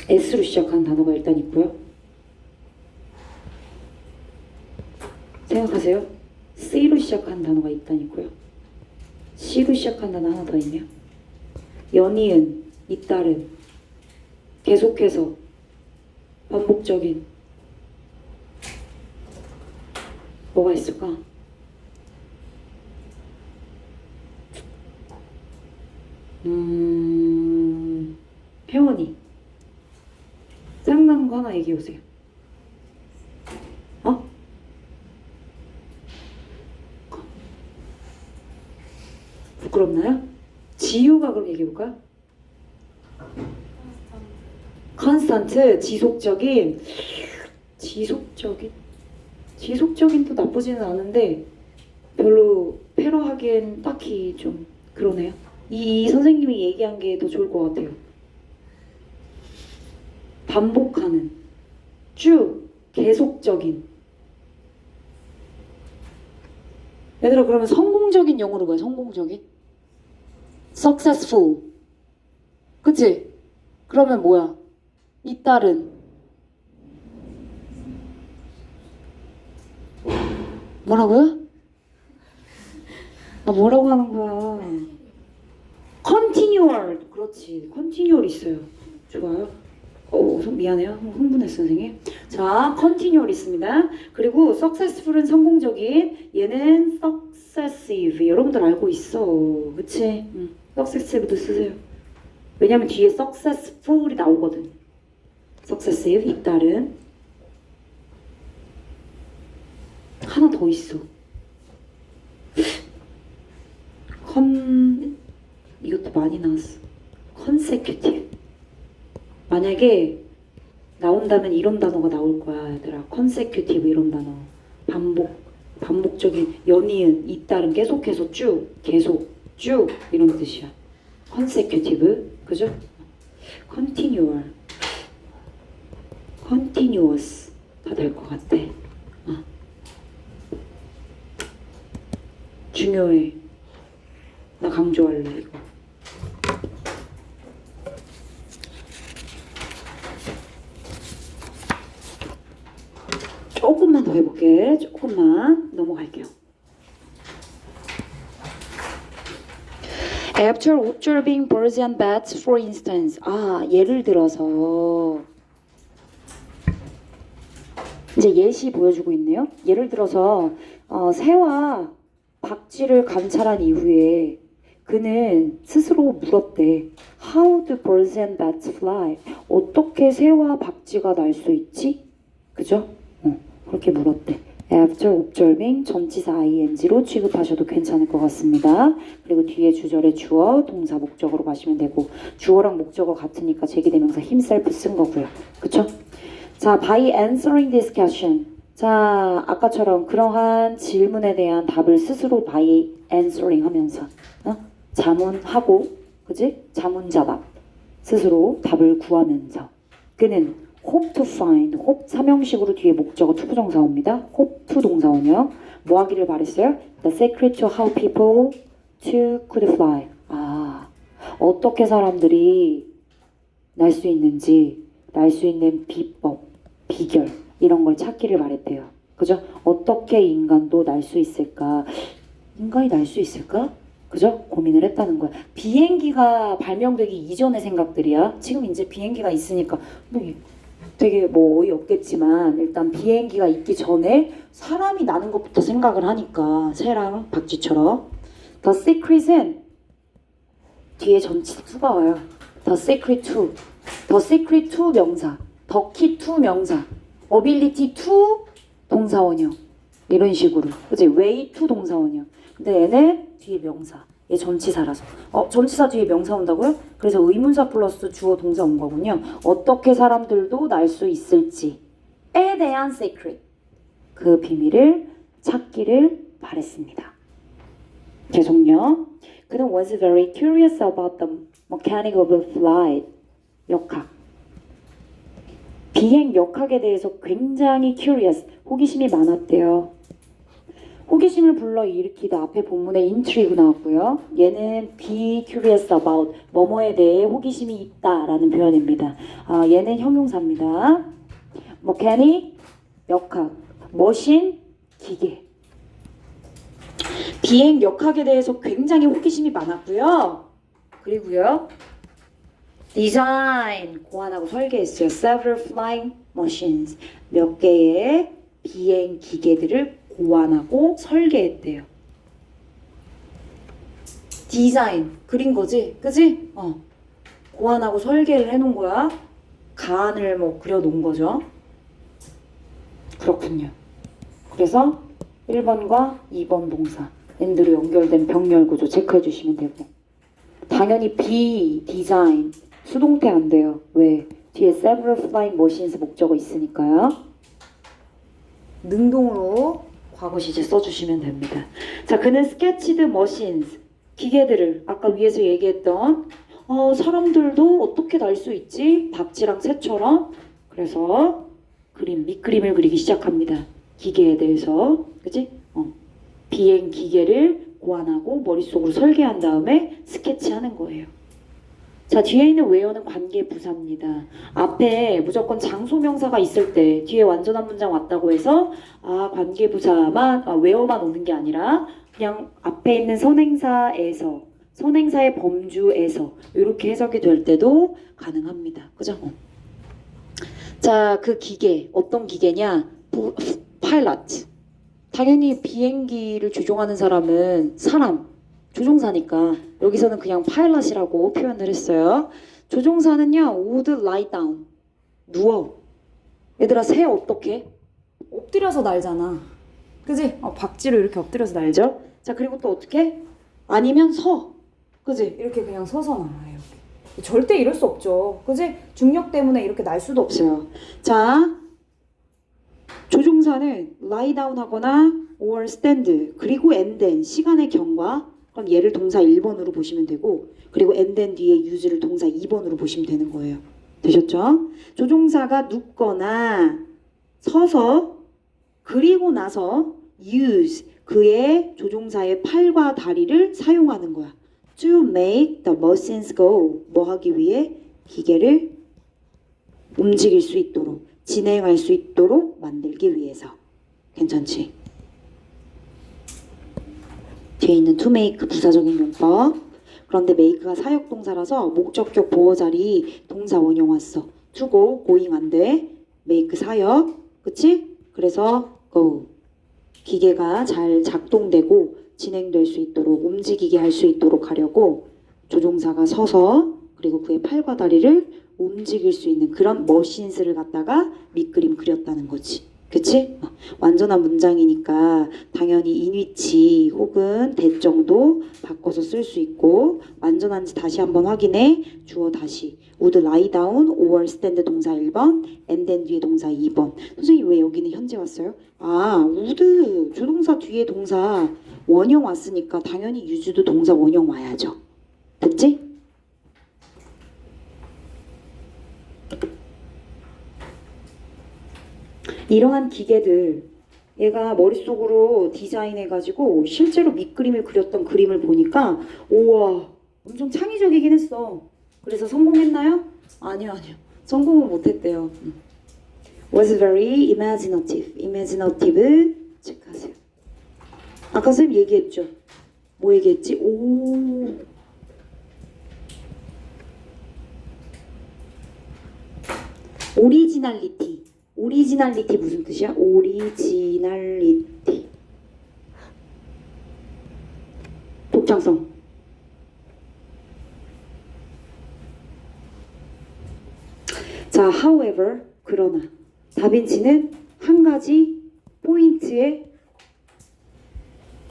S로 시작하는 단어가 일단 있고요. 생각하세요. C로 시작하는 단어가 일단 있고요. C로 시작하는 단어 하나 더 있네요. 연이은 잇따른. 계속해서 반복적인. 뭐가 있을까? 혜원이 생각나는 거 하나 얘기해 보세요. 어? 부끄럽나요? 지유가 그럼 얘기해 볼까요? 컨스탄트 지속적인. 지속적인도 나쁘지는 않은데 별로 패러하기엔 딱히 좀 그러네요. 이 선생님이 얘기한 게 더 좋을 것 같아요. 반복하는, 쭉, 계속적인. 얘들아 그러면 성공적인 영어로 뭐야? 성공적인? successful. 그치? 그러면 뭐야? 잇따른. 뭐라고요? 아 뭐라고 하는 거야? continual. 그렇지. continual 있어요. 좋아요. 미안해요. 흥분했어 선생님. 자, continual 있습니다. 그리고 successful은 성공적인. 얘는 successive. 여러분들 알고 있어. 그치? successive도 쓰세요. 왜냐면 뒤에 successful이 나오거든. successive 잇따른. 하나 더 있어. 이것도 많이 나왔어. consecutive. 만약에 나온다면 이런 단어가 나올 거야, 얘들아. consecutive 이런 단어. 반복적인, 연이은, 잇따른, 계속해서 쭉, 계속, 쭉 이런 뜻이야. consecutive, 그죠? continual, continuous 다 될 것 같아. 중요해. 나 강조할래 이거. 조금만 더 해볼게. 조금만 넘어갈게요. After observing birds and bats, for instance. 예를 들어서 이제 예시 보여주고 있네요. 예를 들어서 새와 박쥐를 관찰한 이후에 그는 스스로 물었대. How do birds and bats fly? 어떻게 새와 박쥐가 날 수 있지? 그죠? 그렇게 물었대. After observing 전치사 ing로 취급하셔도 괜찮을 것 같습니다. 그리고 뒤에 주절에 주어, 동사, 목적어로 가시면 되고 주어랑 목적어 같으니까 제기대명사 himself 쓴 거고요. 그쵸? 자, by answering this question. 자, 아까처럼 그러한 질문에 대한 답을 스스로 by answering 하면서 자문하고, 그지? 자문자답. 스스로 답을 구하면서 그는 hope to find, hope 삼형식으로 뒤에 목적어 투부정사 옵니다. hope to 동사원이요. 뭐 하기를 바랬어요? The secret to how people could fly. 어떻게 사람들이 날 수 있는지, 날 수 있는 비법, 비결 이런 걸 찾기를 바랬대요. 그죠? 어떻게 인간도 날 수 있을까? 인간이 날 수 있을까? 그죠? 고민을 했다는 거야. 비행기가 발명되기 이전의 생각들이야. 지금 이제 비행기가 있으니까 뭐 되게 뭐 어이없겠지만 일단 비행기가 있기 전에 사람이 나는 것부터 생각을 하니까 새랑 박쥐처럼. The Secret은 뒤에 전치 to가 와요. The Secret to, The Secret to 명사, The Key to 명사, Ability to 동사원형 이런 식으로. 그치? Way to 동사원형. 근데 얘는 뒤에 명사. 얘 전치사라서. 전치사 뒤에 명사 온다고요? 그래서 의문사 플러스 주어 동사 온 거군요. 어떻게 사람들도 날 수 있을지에 대한 secret. 그 비밀을 찾기를 바랬습니다. 계속요. 그는 was very curious about the mechanic of flight. 역학. 비행 역학에 대해서 굉장히 curious, 호기심이 많았대요. 호기심을 불러일으키다 앞에 본문에 intrigue 나왔고요. 얘는 be curious about 뭐뭐에 대해 호기심이 있다라는 표현입니다. 얘는 형용사입니다. mechanic 역학, 머신 기계. 비행 역학에 대해서 굉장히 호기심이 많았고요. 그리고요. 디자인 고안하고 설계했어요. Several flying machines 몇 개의 비행 기계들을 고안하고 설계했대요. 디자인 그린 거지, 그지? 고안하고 설계를 해놓은 거야. 가안을 뭐 그려놓은 거죠. 그렇군요. 그래서 1번과 2번 동사 and로 연결된 병렬 구조 체크해 주시면 되고, 당연히 be 디자인 수동태 안 돼요. 왜? 뒤에 several flying machines 목적어 있으니까요. 능동으로 과거 시제 써주시면 됩니다. 자, 그는 sketched machines 기계들을 아까 위에서 얘기했던 사람들도 어떻게 날 수 있지? 박쥐랑 새처럼. 그래서 밑그림을 그리기 시작합니다. 기계에 대해서. 그치? 비행 기계를 고안하고 머릿속으로 설계한 다음에 스케치하는 거예요. 자, 뒤에 있는 where는 관계 부사입니다. 앞에 무조건 장소명사가 있을 때 뒤에 완전한 문장 왔다고 해서 관계 부사만 where만 오는 게 아니라 그냥 앞에 있는 선행사에서, 선행사의 범주에서 이렇게 해석이 될 때도 가능합니다. 그죠? 자, 그 기계 어떤 기계냐? 파일럿. 당연히 비행기를 조종하는 사람은 사람, 조종사니까 여기서는 그냥 파일럿이라고 표현을 했어요. 조종사는요, would lie down, 누워. 얘들아, 새 어떻게? 엎드려서 날잖아. 그지? 박쥐로 이렇게 엎드려서 날죠. 자, 그리고 또 어떻게? 아니면 서. 그지? 이렇게 그냥 서서 날아요. 절대 이럴 수 없죠. 그지? 중력 때문에 이렇게 날 수도 없어요. 자, 조종사는 lie down 하거나 or stand, 그리고 and then 시간의 경과. 그럼 얘를 동사 1번으로 보시면 되고, 그리고 and then 뒤에 use를 동사 2번으로 보시면 되는 거예요. 되셨죠? 조종사가 눕거나 서서 그리고 나서 use 그의 조종사의 팔과 다리를 사용하는 거야. To make the machines go. 뭐 하기 위해? 기계를 움직일 수 있도록, 진행할 수 있도록 만들기 위해서. 괜찮지? 뒤에 있는 to make 부사적인 용법. 그런데 make가 사역동사라서 목적격 보어자리 동사 원형 왔어. to go, going 안 돼. make 사역. 그치? 그래서 go. 기계가 잘 작동되고 진행될 수 있도록, 움직이게 할 수 있도록 하려고 조종사가 서서 그리고 그의 팔과 다리를 움직일 수 있는 그런 머신스를 갖다가 밑그림 그렸다는 거지. 그치? 완전한 문장이니까 당연히 인위치 혹은 대정도 바꿔서 쓸 수 있고, 완전한지 다시 한번 확인해. 주어 다시 would lie down or stand 동사 1번, and then 뒤에 동사 2번. 선생님 왜 여기는 현재 왔어요? would 조동사 뒤에 동사 원형 왔으니까 당연히 use도 동사 원형 와야죠. 됐지? 이러한 기계들 얘가 머릿속으로 디자인해가지고 실제로 밑그림을 그렸던 그림을 보니까 우와 엄청 창의적이긴 했어. 그래서 성공했나요? 아니요. 성공은 못했대요. was very imaginative. imaginative 체크하세요. 아까 선생님 얘기했죠. 뭐 얘기했지? 오. 오리지널리티. 오리지널리티 무슨 뜻이야? 오리지널리티. 독창성. 자, however, 그러나 다빈치는 한 가지 포인트에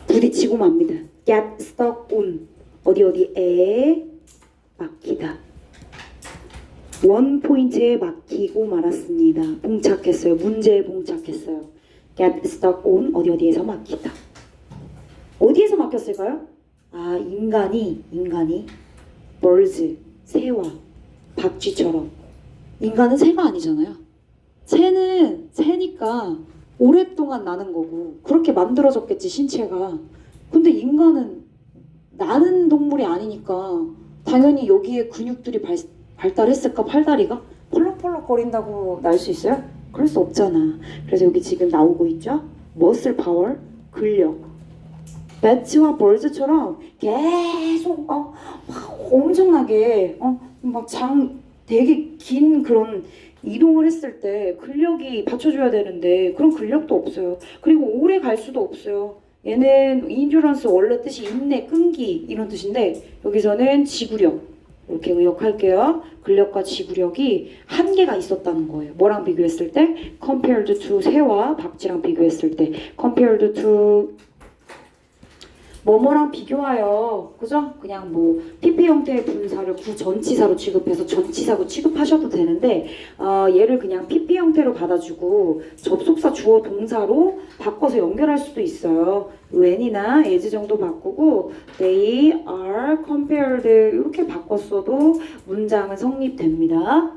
부딪히고 맙니다. get stuck on. 어디에 막히다. 원 포인트에 막히고 말았습니다. 봉착했어요. 문제에 봉착했어요. get stuck on. 어디에서 막히다. 어디에서 막혔을까요? 아, 인간이 birds, 새와 박쥐처럼. 인간은 새가 아니잖아요. 새는 새니까 오랫동안 나는 거고 그렇게 만들어졌겠지, 신체가. 근데 인간은 나는 동물이 아니니까 당연히 여기에 근육들이 발달했을까? 팔다리가 펄럭펄럭거린다고 날 수 있어요? 그럴 수 없잖아. 그래서 여기 지금 나오고 있죠? muscle power, 근력. 배츠와 벌즈처럼 계속 엄청나게 되게 긴 그런 이동을 했을 때 근력이 받쳐줘야 되는데 그런 근력도 없어요. 그리고 오래 갈 수도 없어요. 얘는 인듀런스 원래 뜻이 인내, 끈기 이런 뜻인데 여기서는 지구력 이렇게 의역할게요. 근력과 지구력이 한계가 있었다는 거예요. 뭐랑 비교했을 때? compared to 새와 박쥐랑 비교했을 때 compared to 뭐뭐랑 비교하여, 그죠? 그냥 뭐 PP 형태의 분사를 구전치사로 취급해서 전치사로 취급하셔도 되는데 얘를 그냥 PP 형태로 받아주고 접속사 주어 동사로 바꿔서 연결할 수도 있어요. when이나 as 정도 바꾸고 they are compared 이렇게 바꿨어도 문장은 성립됩니다.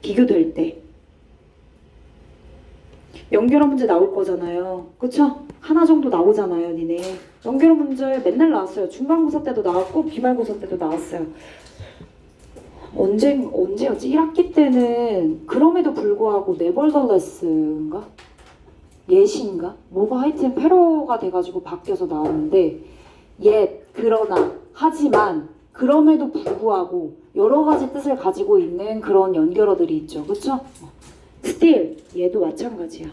비교될 때. 연결어 문제 나올 거잖아요. 그쵸? 하나 정도 나오잖아요, 니네. 연결어 문제 맨날 나왔어요. 중간고사 때도 나왔고 기말고사 때도 나왔어요. 언제였지? 1학기 때는 그럼에도 불구하고 nevertheless인가? 예시인가? 뭐가 하여튼 패러가 돼가지고 바뀌어서 나왔는데 yet, 그러나, 하지만, 그럼에도 불구하고 여러 가지 뜻을 가지고 있는 그런 연결어들이 있죠. 그쵸? still, 얘도 마찬가지야.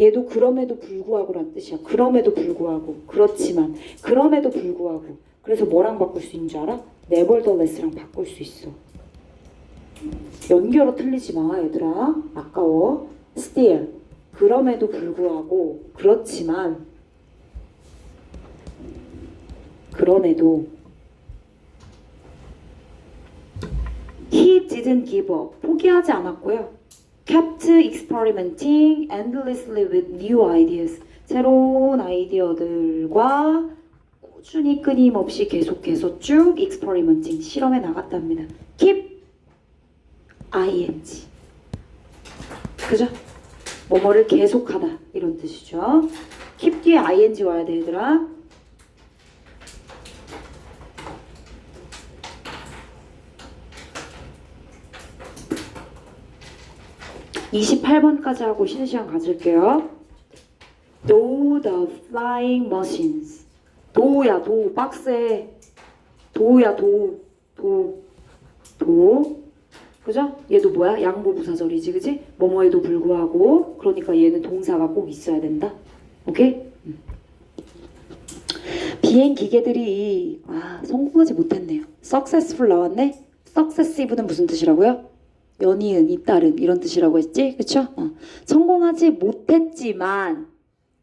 얘도 그럼에도 불구하고란 뜻이야. 그럼에도 불구하고, 그렇지만, 그럼에도 불구하고. 그래서 뭐랑 바꿀 수 있는 줄 알아? nevertheless랑 바꿀 수 있어. 연결어 틀리지 마, 얘들아. 아까워. still, 그럼에도 불구하고, 그렇지만, 그럼에도 he didn't give up. 포기하지 않았고요. kept experimenting endlessly with new ideas. 새로운 아이디어들과 꾸준히 끊임없이 계속해서 쭉 experimenting, 실험해 나갔답니다. keep ing. 그죠? 뭐뭐를 계속하다 이런 뜻이죠. keep 뒤에 ing 와야 돼, 얘들아. 28번까지 하고 쉬는 시간 가질게요. Do the flying machines. 도야, 도. 박스에 도야, 도. 그죠? 얘도 뭐야? 양보부사절이지, 그지? 뭐뭐에도 불구하고. 그러니까 얘는 동사가 꼭 있어야 된다. 오케이? 비행 기계들이 성공하지 못했네요. successful 나왔네? successive는 무슨 뜻이라고요? 연이은, 잇따른 이런 뜻이라고 했지? 그쵸? 성공하지 못했지만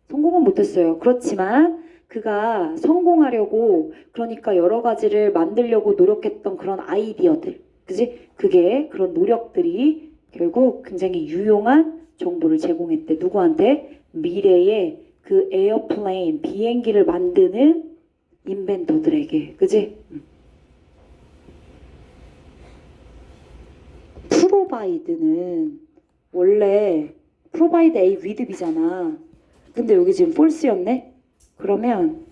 성공은 못했어요. 그렇지만 그가 성공하려고 그러니까 여러 가지를 만들려고 노력했던 그런 아이디어들 그지? 그게 그런 노력들이 결국 굉장히 유용한 정보를 제공했대. 누구한테? 미래의 그 에어플레인 비행기를 만드는 인벤터들에게. 그지? provide는 원래 provide A with B잖아. 근데 여기 지금 false였네? 그러면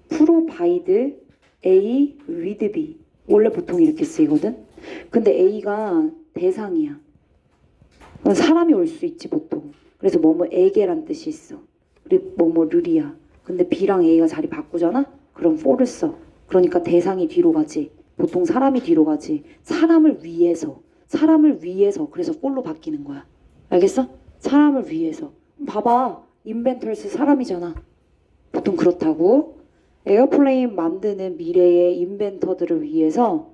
provide A with B. 원래 보통 이렇게 쓰이거든? 근데 A가 대상이야. 사람이 올 수 있지 보통. 그래서 뭐뭐에게란 뜻이 있어. 우리 뭐뭐르리야. 근데 B랑 A가 자리 바꾸잖아? 그럼 for를 써. 그러니까 대상이 뒤로 가지. 보통 사람이 뒤로 가지. 사람을 위해서. 그래서 for로 바뀌는 거야. 알겠어? 사람을 위해서. 봐봐. inventors 사람이잖아. 보통 그렇다고. 에어플레인 만드는 미래의 인벤터들을 위해서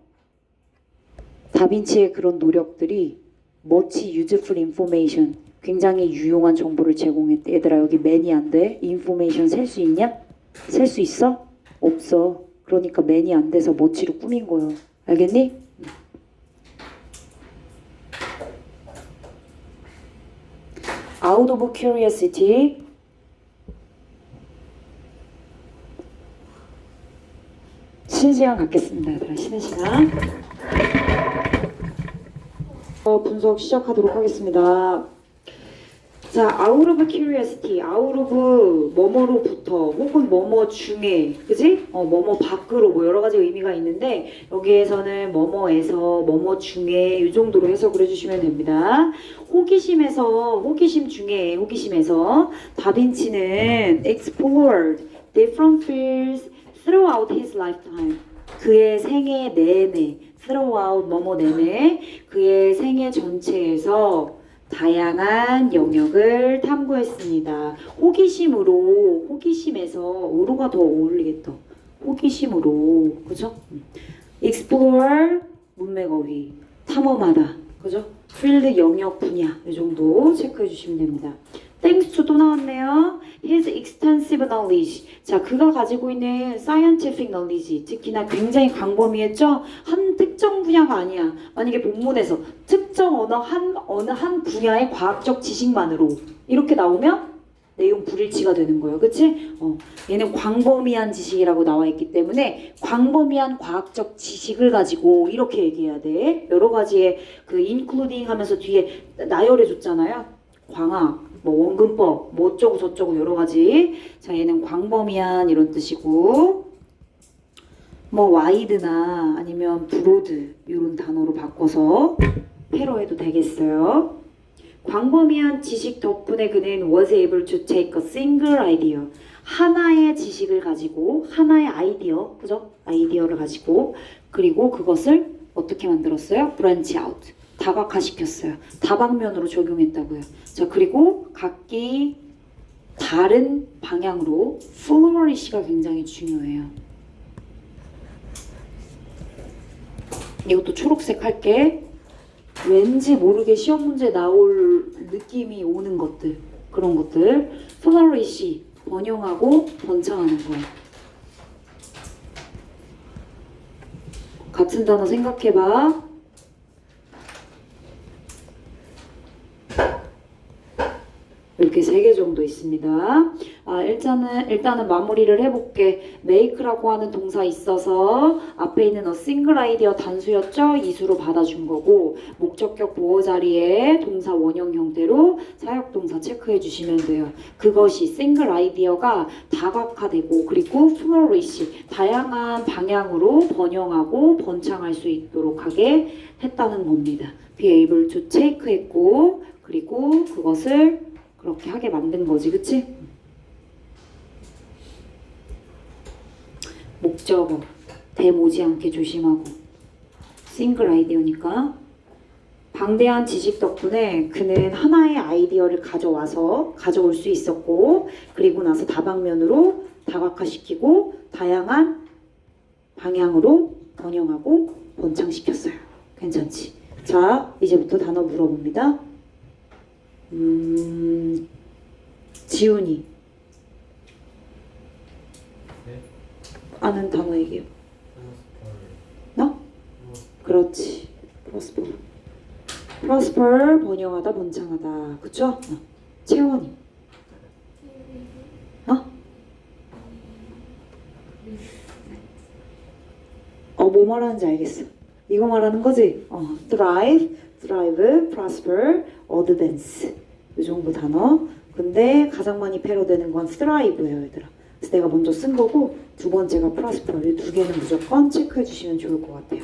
다빈치의 그런 노력들이 much useful information, 굉장히 유용한 정보를 제공했대. 얘들아 여기 man이 안 돼? information 셀 수 있냐? 셀 수 있어? 없어. 그러니까 man이 안 돼서 much로 꾸민 거야. 알겠니? out of curiosity, 쉬는 시간 갖겠습니다. 얘들아 쉬는 시간. 분석 시작하도록 하겠습니다. 자, out of curiosity, out of 뭐뭐로부터 혹은 뭐뭐 중에, 그지? 뭐뭐 밖으로 뭐 여러 가지 의미가 있는데 여기에서는 뭐뭐에서 뭐뭐 중에 이 정도로 해석을 해주시면 됩니다. 호기심에서 다빈치는 explored different fields throughout his lifetime. 그의 생애 내내, throughout 뭐뭐 내내 그의 생애 전체에서 다양한 영역을 탐구했습니다. 호기심에서 으로가 더 어울리겠다. 호기심으로, 그죠? explore 문맥 어휘, 탐험하다, 그죠? field 영역 분야 이 정도 체크해 주시면 됩니다. Thanks to 또 나왔네요. His extensive knowledge. 자, 그가 가지고 있는 scientific knowledge, 특히나 굉장히 광범위했죠? 한 특정 분야가 아니야. 만약에 본문에서 특정 어느 한 분야의 과학적 지식만으로 이렇게 나오면 내용 불일치가 되는 거예요. 그치? 얘는 광범위한 지식이라고 나와 있기 때문에 광범위한 과학적 지식을 가지고 이렇게 얘기해야 돼. 여러 가지의 그 including 하면서 뒤에 나열해 줬잖아요. 광학, 뭐 원근법, 뭐 어쩌고 저쩌고 여러 가지. 자, 얘는 광범위한 이런 뜻이고, 뭐 와이드나 아니면 브로드 이런 단어로 바꿔서 패러해도 되겠어요. 광범위한 지식 덕분에 그는 was able to take a single idea. 하나의 지식을 가지고, 하나의 아이디어, 그죠? 아이디어를 가지고, 그리고 그것을 어떻게 만들었어요? branch out. 다각화시켰어요. 다방면으로 적용했다고요. 자, 그리고 각기 다른 방향으로 flourish가 굉장히 중요해요. 이것도 초록색 할게. 왠지 모르게 시험 문제 나올 느낌이 오는 것들, 그런 것들. flourish, 번영하고 번창하는 거예요. 같은 단어 생각해봐. 이렇게 3개 정도 있습니다. 일단은 마무리를 해볼게. make라고 하는 동사 있어서 앞에 있는 a single idea 단수였죠? 이수로 받아준 거고, 목적격 보호 자리에 동사 원형 형태로 사역동사 체크해 주시면 돼요. 그것이 single idea가 다각화되고 그리고 flourish, 다양한 방향으로 번영하고 번창할 수 있도록 하게 했다는 겁니다. be able to take 했고, 그리고 그것을 그렇게 하게 만든 거지, 그치? 목적어, 대모지 않게 조심하고. 싱글 아이디어니까. 방대한 지식 덕분에 그는 하나의 아이디어를 가져올 수 있었고, 그리고 나서 다방면으로 다각화시키고 다양한 방향으로 번영하고 번창시켰어요. 괜찮지? 자, 이제부터 단어 물어봅니다. 지훈이 아는 단어 얘기해요. 너? 그렇지. prosper 번영하다 번창하다. 그쵸? 채원이 뭐 말하는지 알겠어. 이거 말하는 거지? thrive, prosper, advance 이 정도 단어. 근데 가장 많이 패러되는 건 thrive예요, 얘들아. 그래서 내가 먼저 쓴 거고 두 번째가 prosper. 이 두 개는 무조건 체크해 주시면 좋을 것 같아요.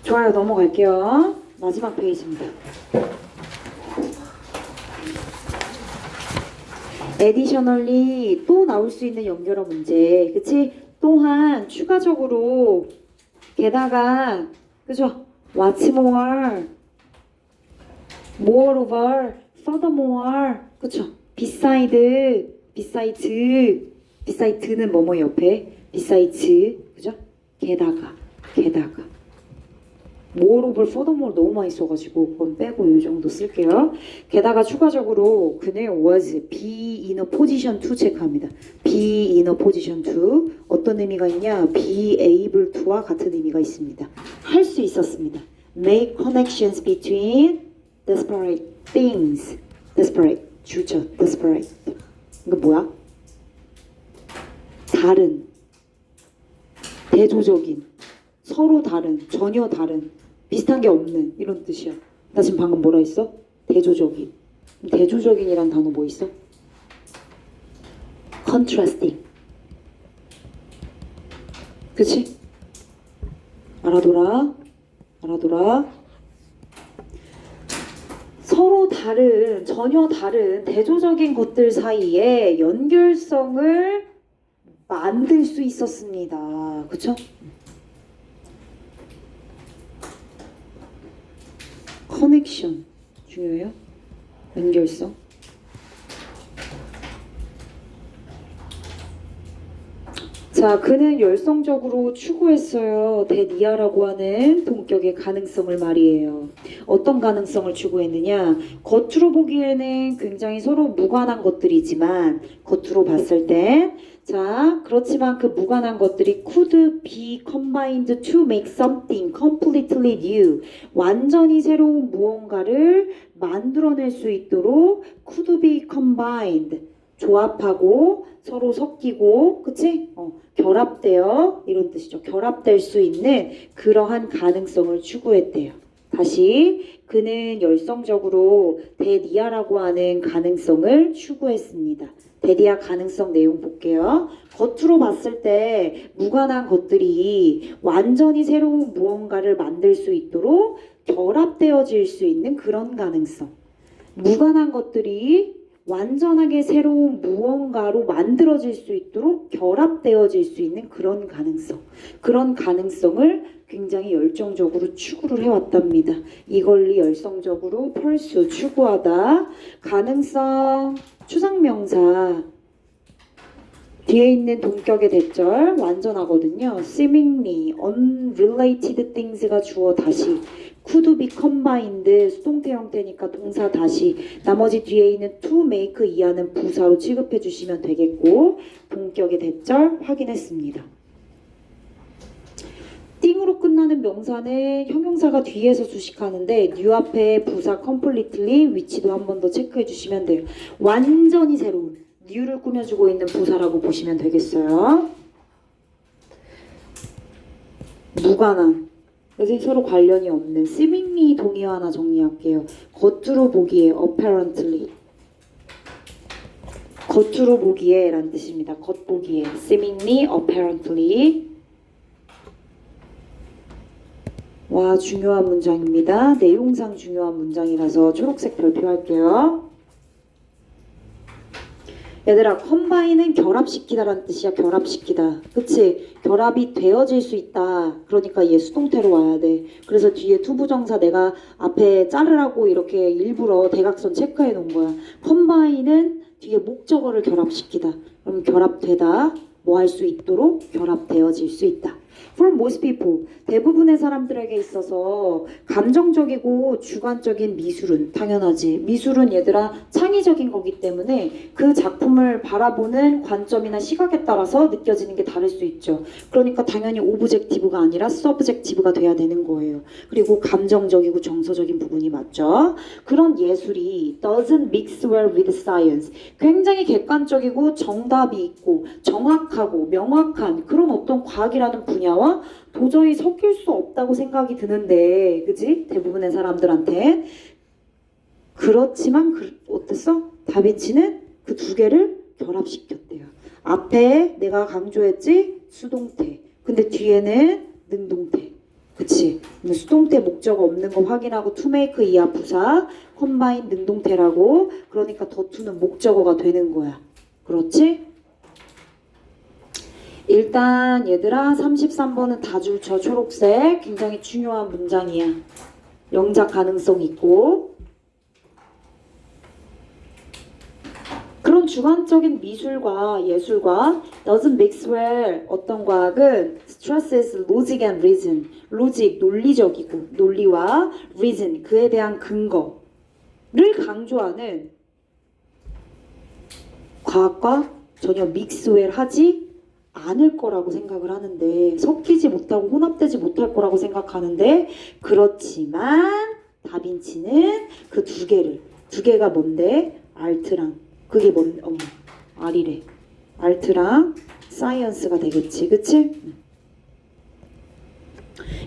좋아요, 넘어갈게요. 마지막 페이지입니다. additionally 또 나올 수 있는 연결어 문제, 그치? 또한 추가적으로 게다가 그죠? what's more, moreover, furthermore, 그쵸? besides,는 뭐뭐 옆에 besides, 그죠? 게다가 moreover, furthermore 너무 많이 써가지고 그건 빼고 이 정도 쓸게요. 게다가 추가적으로 그는 was be in a position to 체크합니다. be in a position to 어떤 의미가 있냐? be able to와 같은 의미가 있습니다. 할 수 있었습니다. make connections between desperate things. desperate 주죠. desperate 이거 뭐야? 다른, 대조적인, 서로 다른, 전혀 다른, 비슷한 게 없는 이런 뜻이야. 나 지금 방금 뭐라 했어? 대조적인. 대조적인이란 단어 뭐 있어? contrasting. 그치? 알아둬라. 서로 다른, 전혀 다른 대조적인 것들 사이에 연결성을 만들 수 있었습니다. 그쵸? 커넥션 중요해요. 연결성. 자, 그는 열성적으로 추구했어요. 데니아라고 하는 동격의 가능성을 말이에요. 어떤 가능성을 추구했느냐? 겉으로 보기에는 굉장히 서로 무관한 것들이지만 겉으로 봤을 땐 자, 그렇지만 그 무관한 것들이 could be combined to make something completely new. 완전히 새로운 무언가를 만들어낼 수 있도록 could be combined. 조합하고 서로 섞이고, 그치? 결합되어 이런 뜻이죠. 결합될 수 있는 그러한 가능성을 추구했대요. 다시 그는 열성적으로 데디아라고 하는 가능성을 추구했습니다. 데디아 가능성 내용 볼게요. 겉으로 봤을 때 무관한 것들이 완전히 새로운 무언가를 만들 수 있도록 결합되어질 수 있는 그런 가능성. 무관한 것들이 완전하게 새로운 무언가로 만들어질 수 있도록 결합되어질 수 있는 그런 가능성. 그런 가능성을 굉장히 열정적으로 추구를 해왔답니다. 이걸리 열성적으로 pursue, 추구하다. 가능성, 추상명사. 뒤에 있는 동격의 대절 완전하거든요. seemingly, unrelated things가 주어 다시 could be combined 수동태 형태니까 동사 다시 나머지 뒤에 있는 to make 이하는 부사로 취급해 주시면 되겠고 동격의 대절 확인했습니다. 띵으로 끝나는 명사는 형용사가 뒤에서 수식하는데 new 앞에 부사 completely 위치도 한 번 더 체크해 주시면 돼요. 완전히 새로운 new를 꾸며주고 있는 부사라고 보시면 되겠어요. 무관한 그래서 서로 관련이 없는 seemingly 동의어 하나 정리할게요. 겉으로 보기에 apparently 겉으로 보기에 라는 뜻입니다. 겉보기에 seemingly apparently 와 중요한 문장입니다. 내용상 중요한 문장이라서 초록색 별표할게요. 얘들아 컴바인은 결합시키다라는 뜻이야. 결합시키다. 그치? 결합이 되어질 수 있다. 그러니까 얘 수동태로 와야 돼. 그래서 뒤에 투부정사 내가 앞에 자르라고 이렇게 일부러 대각선 체크해 놓은 거야. 컴바인은 뒤에 목적어를 결합시키다. 그럼 결합되다. 뭐 할 수 있도록 결합되어질 수 있다. For most people, 대부분의 사람들에게 있어서 감정적이고 주관적인 미술은 당연하지. 미술은 얘들아 창의적인 거기 때문에 그 작품을 바라보는 관점이나 시각에 따라서 느껴지는 게 다를 수 있죠. 그러니까 당연히 오브젝티브가 아니라 서브젝티브가 돼야 되는 거예요. 그리고 감정적이고 정서적인 부분이 맞죠. 그런 예술이 doesn't mix well with science. 굉장히 객관적이고 정답이 있고 정확하고 명확한 그런 어떤 과학이라는 분야와 도저히 섞일 수 없다고 생각이 드는데 그지? 대부분의 사람들한테 그렇지만 어땠어? 다빈치는 그 두 개를 결합시켰대요. 앞에 내가 강조했지? 수동태 근데 뒤에는 능동태 그치? 수동태 목적 없는 거 확인하고 to make 이하 부사, combine 능동태라고. 그러니까 더 to는 목적어가 되는 거야. 그렇지? 일단 얘들아 33번은 다줄쳐 초록색 굉장히 중요한 문장이야. 영작 가능성 있고. 그런 주관적인 미술과 예술과 doesn't mix well 어떤 과학은 stresses logic and reason 로직 논리적이고 논리와 reason 그에 대한 근거를 강조하는 과학과 전혀 mix well 하지 않을 거라고 생각을 하는데 섞이지 못하고 혼합되지 못할 거라고 생각하는데 그렇지만 다빈치는 그 두 개가 뭔데? 알트랑 그게 뭔 알이래. 알트랑 사이언스가 되겠지. 그치?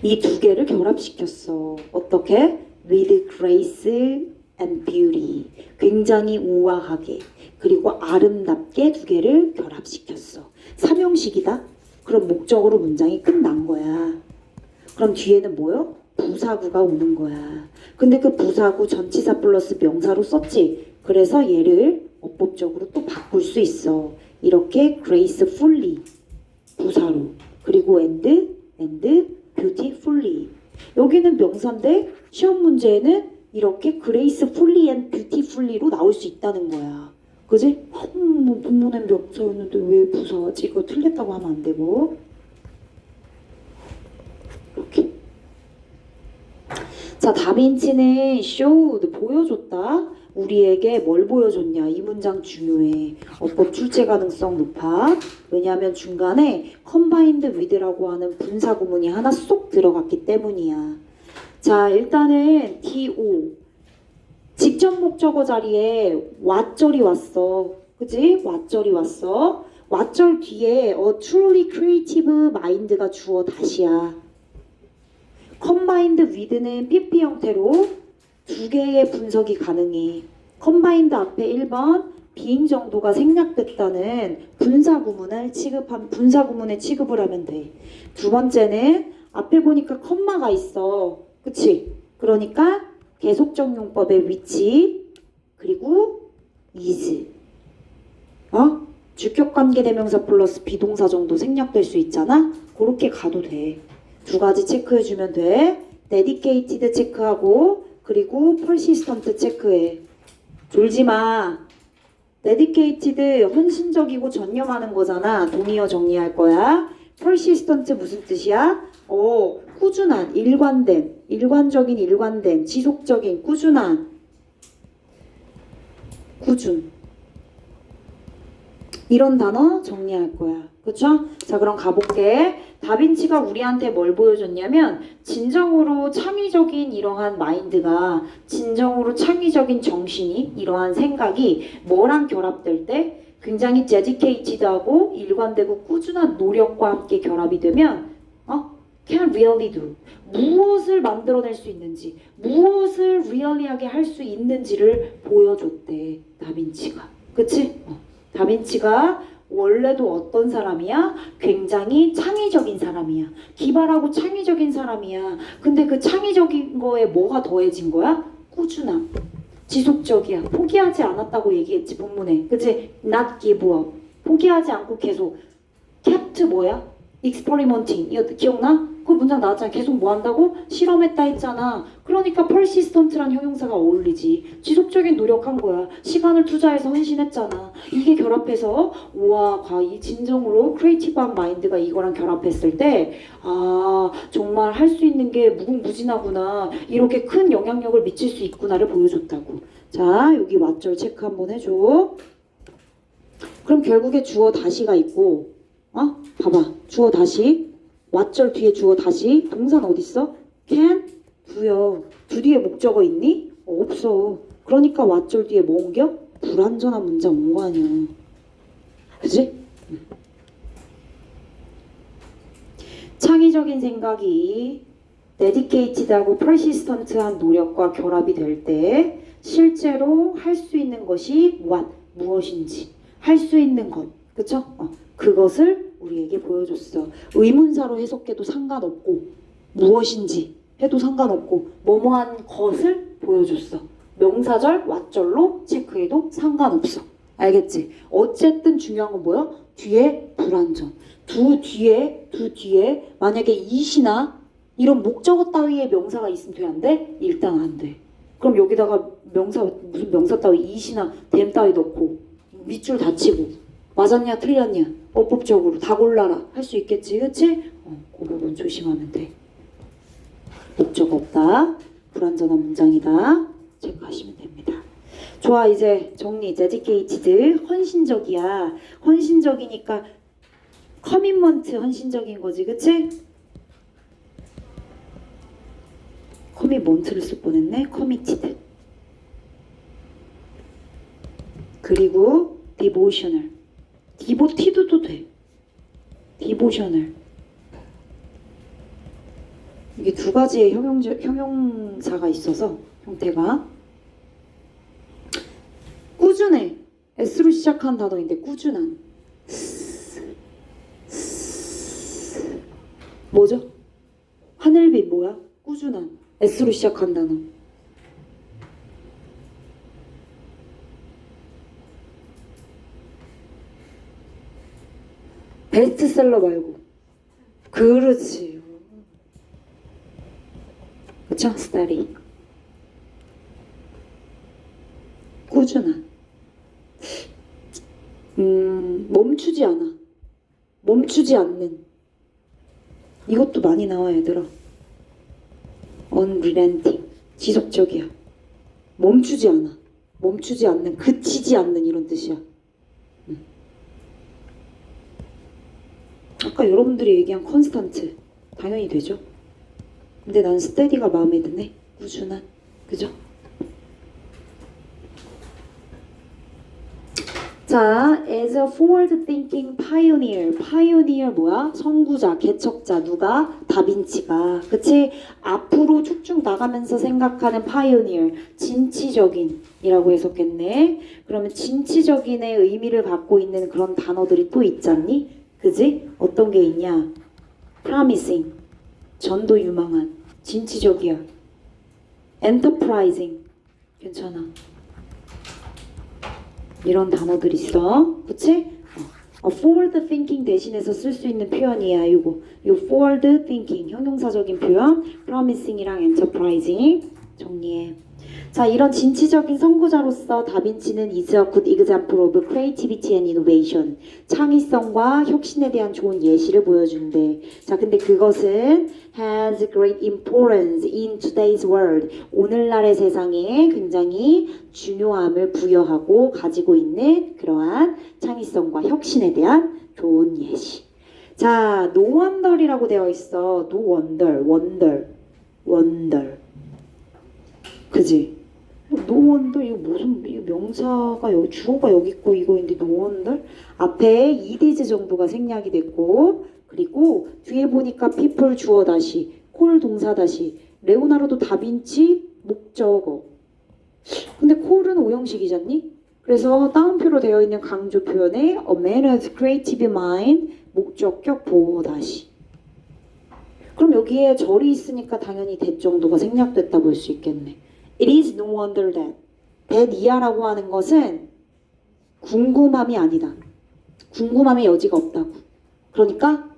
이 두 개를 결합시켰어. 어떻게? With grace and beauty. 굉장히 우아하게 그리고 아름답게 두 개를 결합시켰어. 삼형식이다. 그럼 목적으로 문장이 끝난 거야. 그럼 뒤에는 뭐요? 부사구가 오는 거야. 근데 그 부사구 전치사 플러스 명사로 썼지. 그래서 얘를 어법적으로 또 바꿀 수 있어. 이렇게 gracefully 부사로 그리고 and beautifully 여기는 명사인데 시험 문제에는 이렇게 gracefully and beautifully로 나올 수 있다는 거야. 그지? 뭐 본문엔 명사였는데 왜 부사지? 이거 틀렸다고 하면 안 되고 이렇게. 자, 다빈치는 showed 보여줬다. 우리에게 뭘 보여줬냐? 이 문장 중요해. 어법 출제 가능성 높아. 왜냐하면 중간에 combined with라고 하는 분사 구문이 하나 쏙 들어갔기 때문이야. 자, 일단은 do 직접 목적어 자리에 what절이 왔어. 그지? what절이 왔어. what절 뒤에 a truly creative mind가 주어 다시야. combined with는 PP 형태로 두 개의 분석이 가능해. combined 앞에 1번 being 정도가 생략됐다는 분사 구문에 취급을 하면 돼. 두 번째는 앞에 보니까 컴마가 있어. 그치? 그러니까 계속적 용법의 위치 그리고 is 주격관계대명사 플러스 비동사 정도 생략될 수 있잖아? 그렇게 가도 돼. 두 가지 체크해주면 돼. dedicated 체크하고 그리고 persistent 체크해. 졸지마. dedicated 헌신적이고 전념하는 거잖아. 동의어 정리할 거야. persistent 무슨 뜻이야? 꾸준한, 일관된, 지속적인, 꾸준한. 꾸준. 이런 단어 정리할 거야. 그쵸? 자, 그럼 가볼게. 다빈치가 우리한테 뭘 보여줬냐면 진정으로 창의적인 이러한 마인드가 진정으로 창의적인 정신이 이러한 생각이 뭐랑 결합될 때 굉장히 dedicated하고 일관되고 꾸준한 노력과 함께 결합이 되면 can really do 무엇을 만들어낼 수 있는지 무엇을 really하게 할 수 있는지를 보여줬대. 다빈치가. 그치? 다빈치가 원래도 어떤 사람이야? 굉장히 창의적인 사람이야. 기발하고 창의적인 사람이야. 근데 그 창의적인 거에 뭐가 더해진 거야? 꾸준함. 지속적이야. 포기하지 않았다고 얘기했지 본문에. 그치? Not give up. 포기하지 않고 계속. kept 뭐야? experimenting. 이거 기억나? 그 문장 나왔잖아. 계속 뭐 한다고? 실험했다 했잖아. 그러니까 persistent란 형용사가 어울리지. 지속적인 노력한 거야. 시간을 투자해서 헌신했잖아. 이게 결합해서 와, 이 진정으로 크리에이티브한 마인드가 이거랑 결합했을 때 정말 할 수 있는 게 무궁무진하구나. 이렇게 큰 영향력을 미칠 수 있구나를 보여줬다고. 자, 여기 왓절 체크 한번 해줘. 그럼 결국에 주어 다시가 있고 봐봐. 주어 다시 왓절 뒤에 주어 다시 동사는 어딨어? can, do요. do 뒤에 목적어 있니? 없어. 그러니까 왓절 뒤에 뭐 옮겨? 불완전한 문장 온 거 아니야. 그치? 창의적인 생각이 dedicated하고 persistent한 노력과 결합이 될 때 실제로 할 수 있는 것이 무엇인지 할 수 있는 것. 그쵸? 그것을 우리에게 보여줬어. 의문사로 해석해도 상관없고 무엇인지 해도 상관없고 뭐뭐한 것을 보여줬어. 명사절, 왓절로 체크해도 상관없어. 알겠지? 어쨌든 중요한 건 뭐야? 뒤에 불완전. 두 뒤에 만약에 이시나 이런 목적어 따위의 명사가 있으면 돼, 안 돼? 일단 안 돼. 그럼 여기다가 무슨 명사 따위 이시나 댐 따위 넣고 밑줄 닫히고 맞았냐 틀렸냐 어법적으로 다 골라라 할 수 있겠지, 그치? 그 부분 조심하면 돼. 목적 없다, 불완전한 문장이다 체크하시면 됩니다. 좋아, 이제 정리. dedicated 헌신적이야. 헌신적이니까 커밋먼트 헌신적인 거지, 그치? 커밋먼트를 쓸 뻔했네. committed. 그리고 devotional. devoted도 돼. devotional. 이게 두 가지의 형용사가 있어서 형태가 꾸준해. S로 시작한 단어인데 꾸준한. 뭐죠? 하늘빛 뭐야? 꾸준한. S로 시작한 단어. 베스트셀러 말고. 그렇지. 그쵸? steady. 꾸준한. 멈추지 않아. 멈추지 않는. 이것도 많이 나와, 얘들아. unrelenting. 지속적이야. 멈추지 않아. 멈추지 않는, 그치지 않는 이런 뜻이야. 아까 여러분들이 얘기한 컨스탄트 당연히 되죠. 근데 난 스테디가 마음에 드네. 꾸준한. 그죠? 자, as a forward-thinking pioneer. pioneer 뭐야? 선구자, 개척자. 누가? 다빈치가. 그치? 앞으로 쭉쭉 나가면서 생각하는 pioneer. 진취적인 이라고 해석했네. 그러면 진취적인의 의미를 갖고 있는 그런 단어들이 또 있잖니? 그지? 어떤 게 있냐? promising. 전도 유망한. 진취적이야. enterprising. 괜찮아. 이런 단어들이 있어. 그치? forward thinking 대신해서 쓸 수 있는 표현이야. 이거 forward thinking 형용사적인 표현 promising이랑 enterprising 정리해. 자, 이런 진취적인 선구자로서 다빈치는 is a good example of creativity and innovation. 창의성과 혁신에 대한 좋은 예시를 보여준대. 자, 근데 그것은 has great importance in today's world. 오늘날의 세상에 굉장히 중요함을 부여하고 가지고 있는 그러한 창의성과 혁신에 대한 좋은 예시. 자, no wonder이라고 되어 있어. no wonder, wonder. 그지? no wonder 이거 무슨 이거 명사가 여기 주어가 여기 있고 이거인데 no wonder 앞에 it is 정도가 생략이 됐고 그리고 뒤에 보니까 people 주어 다시 콜 동사 다시 레오나르도 다빈치 목적어. 근데 콜은 오형식이잖니? 그래서 따옴표로 되어 있는 강조 표현에 a man of creative mind 목적격 보호 다시. 그럼 여기에 절이 있으니까 당연히 that 정도가 생략됐다 볼 수 있겠네. It is no wonder that 이하라고 하는 것은 궁금함이 아니다. 궁금함의 여지가 없다고. 그러니까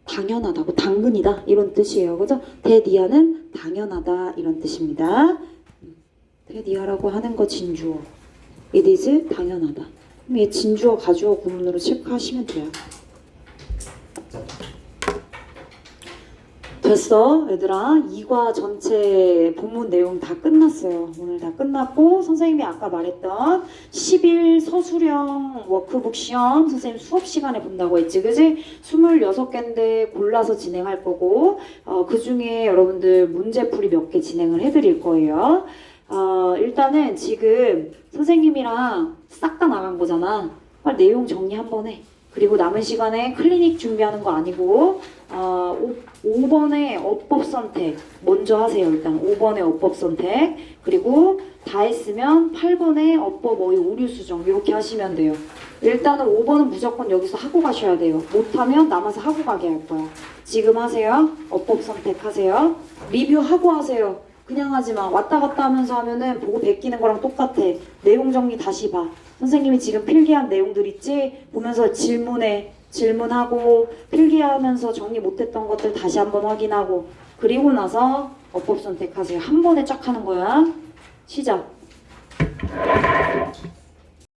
당연하다고, 당근이다 이런 뜻이에요. 그죠? that 이하는 당연하다 이런 뜻입니다. that 이하라고 하는 거 진주어. It is 당연하다. 그럼 얘 진주어 가주어 구문으로 체크하시면 돼요. 됐어 얘들아. 2과 전체 본문 내용 다 끝났어요. 오늘 다 끝났고 선생님이 아까 말했던 10일 서술형 워크북 시험 선생님 수업 시간에 본다고 했지, 그지? 26개인데 골라서 진행할 거고 그 중에 여러분들 문제풀이 몇 개 진행을 해드릴 거예요. 일단은 지금 선생님이랑 싹 다 나간 거잖아. 빨리 내용 정리 한번 해. 그리고 남은 시간에 클리닉 준비하는 거 아니고 5번의 어법 선택 먼저 하세요. 일단 5번의 어법 선택 그리고 다 했으면 8번의 어법 어휘 오류 수정 이렇게 하시면 돼요. 일단은 5번은 무조건 여기서 하고 가셔야 돼요. 못하면 남아서 하고 가게 할 거야. 지금 하세요. 어법 선택하세요. 리뷰하고 하세요. 그냥 하지 마. 왔다 갔다 하면서 하면은 보고 베끼는 거랑 똑같아. 내용 정리 다시 봐. 선생님이 지금 필기한 내용들 있지? 보면서 질문하고 필기하면서 정리 못했던 것들 다시 한번 확인하고 그리고 나서 어법 선택하세요. 한 번에 쫙 하는 거야. 시작.